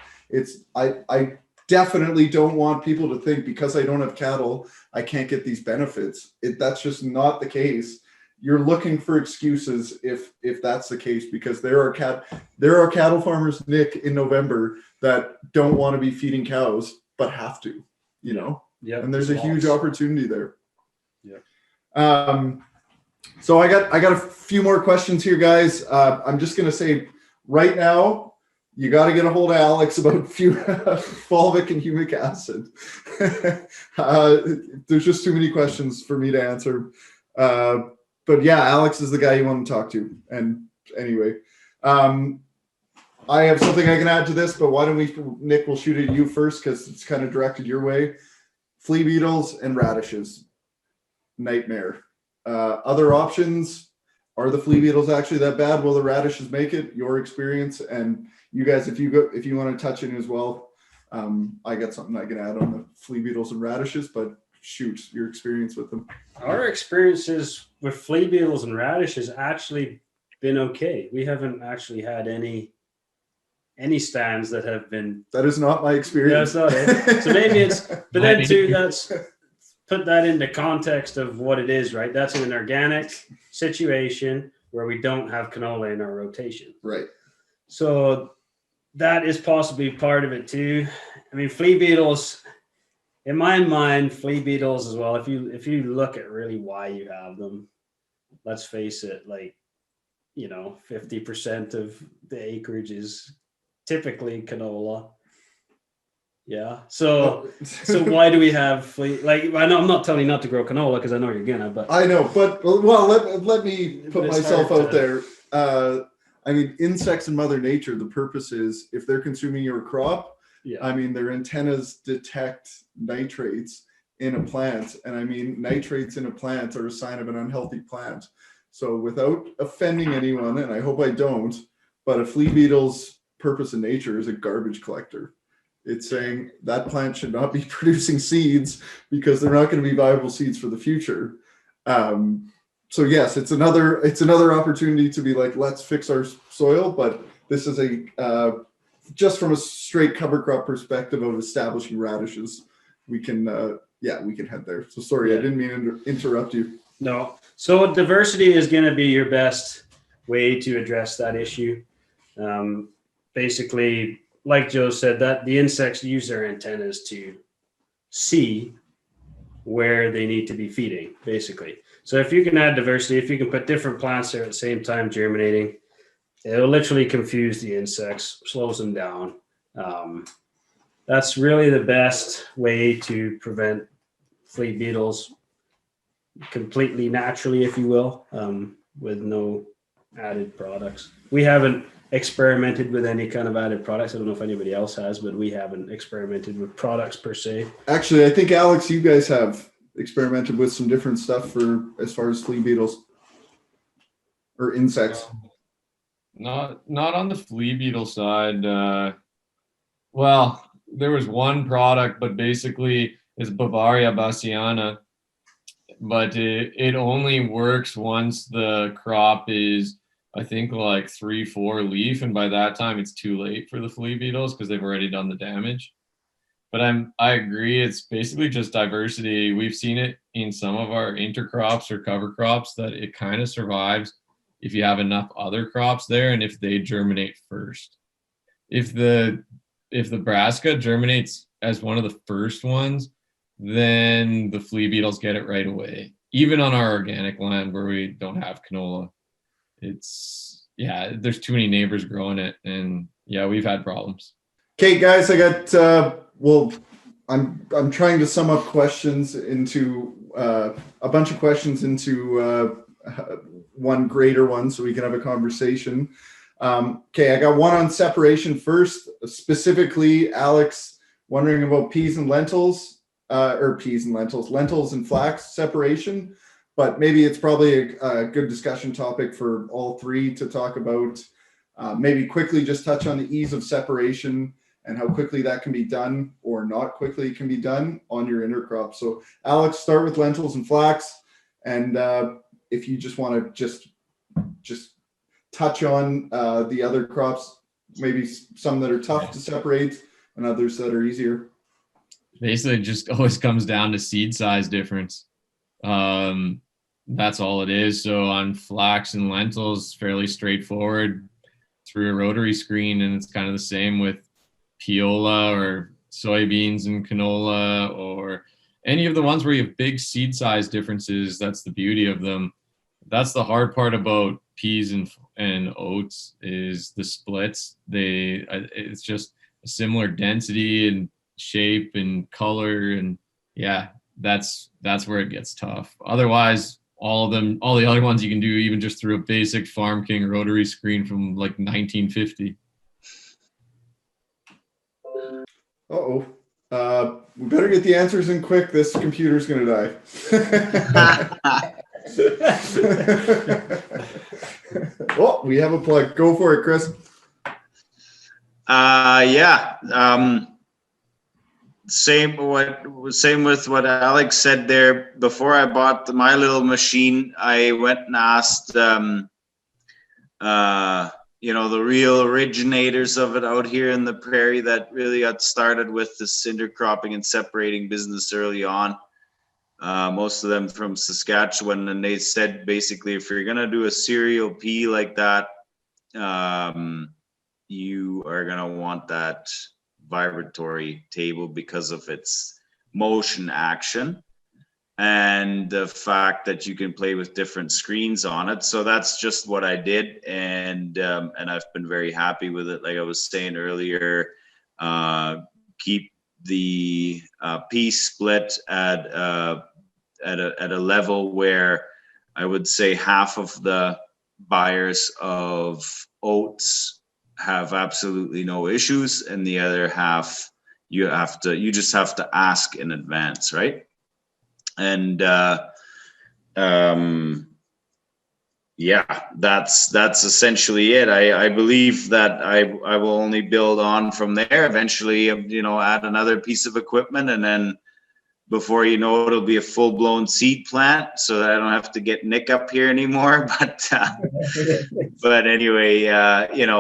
I definitely don't want people to think because I don't have cattle, I can't get these benefits. That's just not the case. You're looking for excuses if that's the case, because there are cattle farmers, Nick, in November that don't want to be feeding cows but have to, Yeah. And there's a huge opportunity there. Yeah. So I got a few more questions here, guys. I'm just gonna say right now, you got to get a hold of Alex about fulvic and humic acid. There's just too many questions for me to answer. But yeah, Alex is the guy you want to talk to. And anyway, I have something I can add to this, but why don't Nick, we'll shoot at you first because it's kind of directed your way. Flea beetles and radishes, nightmare. Other options, are the flea beetles actually that bad? Will the radishes make it? Your experience, and you guys, if you want to touch in as well, I got something I can add on the flea beetles and radishes, but shoot, your experience with them. Our experiences with flea beetles and radishes actually been okay. We haven't actually had any stands that have been. That is not my experience. That's not it. So maybe it's, but then too, that's put that into context of what it is, right? That's in an organic situation where we don't have canola in our rotation. Right. So that is possibly part of it too. I mean, flea beetles, in my mind, flea beetles as well. If you look at really why you have them, let's face it, 50% of the acreage is typically canola. Yeah. So why do we have flea? I know I'm not telling you not to grow canola because I know you're gonna, but I know, but well, let me put myself out there. I mean, insects in Mother Nature, the purpose is if they're consuming your crop, Yeah. I mean, their antennas detect nitrates in a plant. And I mean, nitrates in a plant are a sign of an unhealthy plant. So without offending anyone, and I hope I don't, but a flea beetle's purpose in nature is a garbage collector. It's saying that plant should not be producing seeds because they're not going to be viable seeds for the future. So yes, it's another opportunity to be like, let's fix our soil, but this is just from a straight cover crop perspective of establishing radishes, we can head there. So sorry, I didn't mean to interrupt you. No. So diversity is going to be your best way to address that issue. Basically, like Joe said, that the insects use their antennas to see where they need to be feeding, basically. So if you can add diversity, if you can put different plants there at the same time germinating, it'll literally confuse the insects, slows them down. That's really the best way to prevent flea beetles completely naturally, if you will, with no added products. We haven't experimented with any kind of added products. I don't know if anybody else has, but we haven't experimented with products per se. Actually, I think Alex, you guys have experimented with some different stuff for as far as flea beetles or insects. Not on the flea beetle side. Well, there was one product, but basically it's Bavaria bassiana, but it only works once the crop is, I think, like 3-4 leaf, and by that time it's too late for the flea beetles because they've already done the damage. But I agree, it's basically just diversity. We've seen it in some of our intercrops or cover crops that it kind of survives if you have enough other crops there and if they germinate first. If the brassica germinates as one of the first ones, then the flea beetles get it right away. Even on our organic land where we don't have canola, there's too many neighbors growing it, and we've had problems. Okay, guys, I got I'm trying to sum up questions into a bunch of questions into one greater one so we can have a conversation. Okay, I got one on separation first, specifically Alex wondering about lentils and flax separation, but maybe it's probably a good discussion topic for all three to talk about. Maybe quickly just touch on the ease of separation and how quickly that can be done or not quickly can be done on your intercrop. So Alex, start with lentils and flax. And if you just want to just touch on the other crops, maybe some that are tough to separate and others that are easier. Basically, it just always comes down to seed size difference. That's all it is. So on flax and lentils, fairly straightforward through a rotary screen, and it's kind of the same with piola or soybeans and canola or any of the ones where you have big seed size differences. That's the beauty of them. That's the hard part about peas and oats is the splits. It's just a similar density and shape and color, and that's where it gets tough. Otherwise, all the other ones you can do even just through a basic Farm King rotary screen from like 1950. We better get the answers in quick. This computer's gonna die. Oh, we have a plug. Go for it, Chris. Same with what Alex said there. Before I bought my little machine, I went and asked the real originators of it out here in the prairie that really got started with this intercropping and separating business early on. Most of them from Saskatchewan, and they said basically if you're gonna do a cereal pea like that, you are gonna want that vibratory table because of its motion action and the fact that you can play with different screens on it. So that's just what I did, and I've been very happy with it. Like I was saying earlier, keep the piece split at a level where I would say half of the buyers of oats have absolutely no issues, and the other half you just have to ask in advance, right? And yeah, that's essentially it. I believe that I will only build on from there. Eventually, add another piece of equipment, and then before you know it, it'll be a full-blown seed plant, so that I don't have to get Nick up here anymore. But anyway,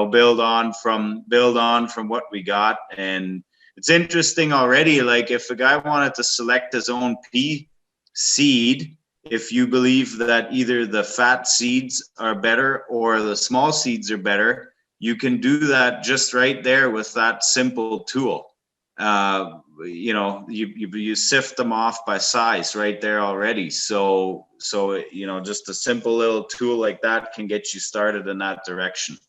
build on from what we got. And it's interesting already. Like, if a guy wanted to select his own pea seed, if you believe that either the fat seeds are better or the small seeds are better, you can do that just right there with that simple tool. You sift them off by size right there already. So just a simple little tool like that can get you started in that direction.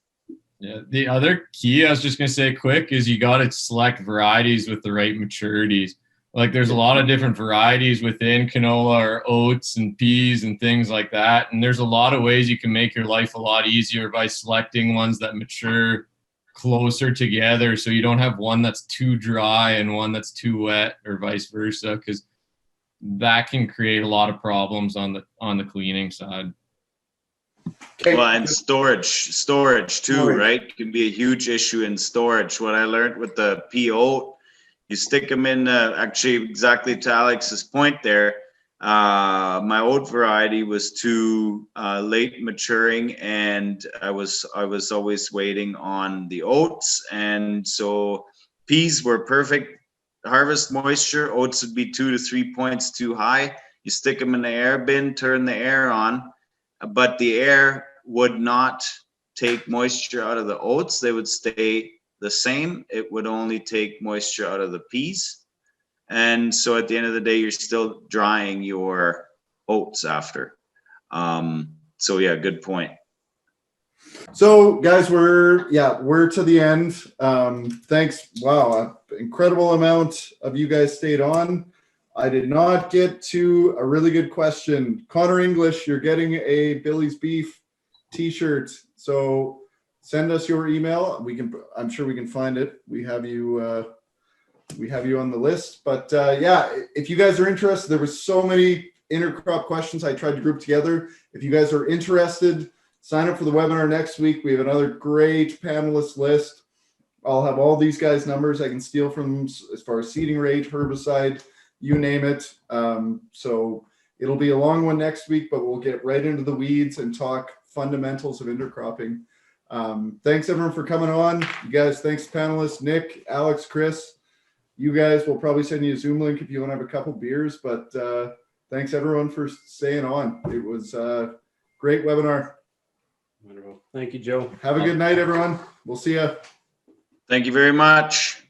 Yeah. The other key I was just going to say quick is you got to select varieties with the right maturities. Like, there's a lot of different varieties within canola or oats and peas and things like that. And there's a lot of ways you can make your life a lot easier by selecting ones that mature closer together, so you don't have one that's too dry and one that's too wet, or vice versa, because that can create a lot of problems on the cleaning side. Okay. Well, and storage too, right? Can be a huge issue in storage. What I learned with the pea oat, you stick them in, actually exactly to Alex's point there. My oat variety was too late maturing, and I was always waiting on the oats, and so peas were perfect harvest moisture. Oats would be 2 to 3 points too high. You stick them in the air bin, turn the air on, but the air would not take moisture out of the oats. They would stay the same. It would only take moisture out of the peas. And so at the end of the day, you're still drying your oats after. So yeah, good point. So guys, we're to the end. Thanks. Wow, incredible amount of you guys stayed on. I did not get to a really good question. Connor English, you're getting a Billy's Beef t-shirt. So send us your email. I'm sure we can find it. We have you on the list. But if you guys are interested, there was so many intercrop questions I tried to group together. If you guys are interested, sign up for the webinar next week. We have another great panelist list. I'll have all these guys' numbers I can steal from them as far as seeding rate, herbicide, you name it. So it'll be a long one next week, but we'll get right into the weeds and talk fundamentals of intercropping. Thanks everyone for coming on. You guys, thanks panelists, Nick, Alex, Chris. You guys will probably send you a Zoom link if you want to have a couple beers, but thanks everyone for staying on. It was a great webinar. Wonderful. Thank you, Joe. Have a good night, everyone. We'll see you. Thank you very much.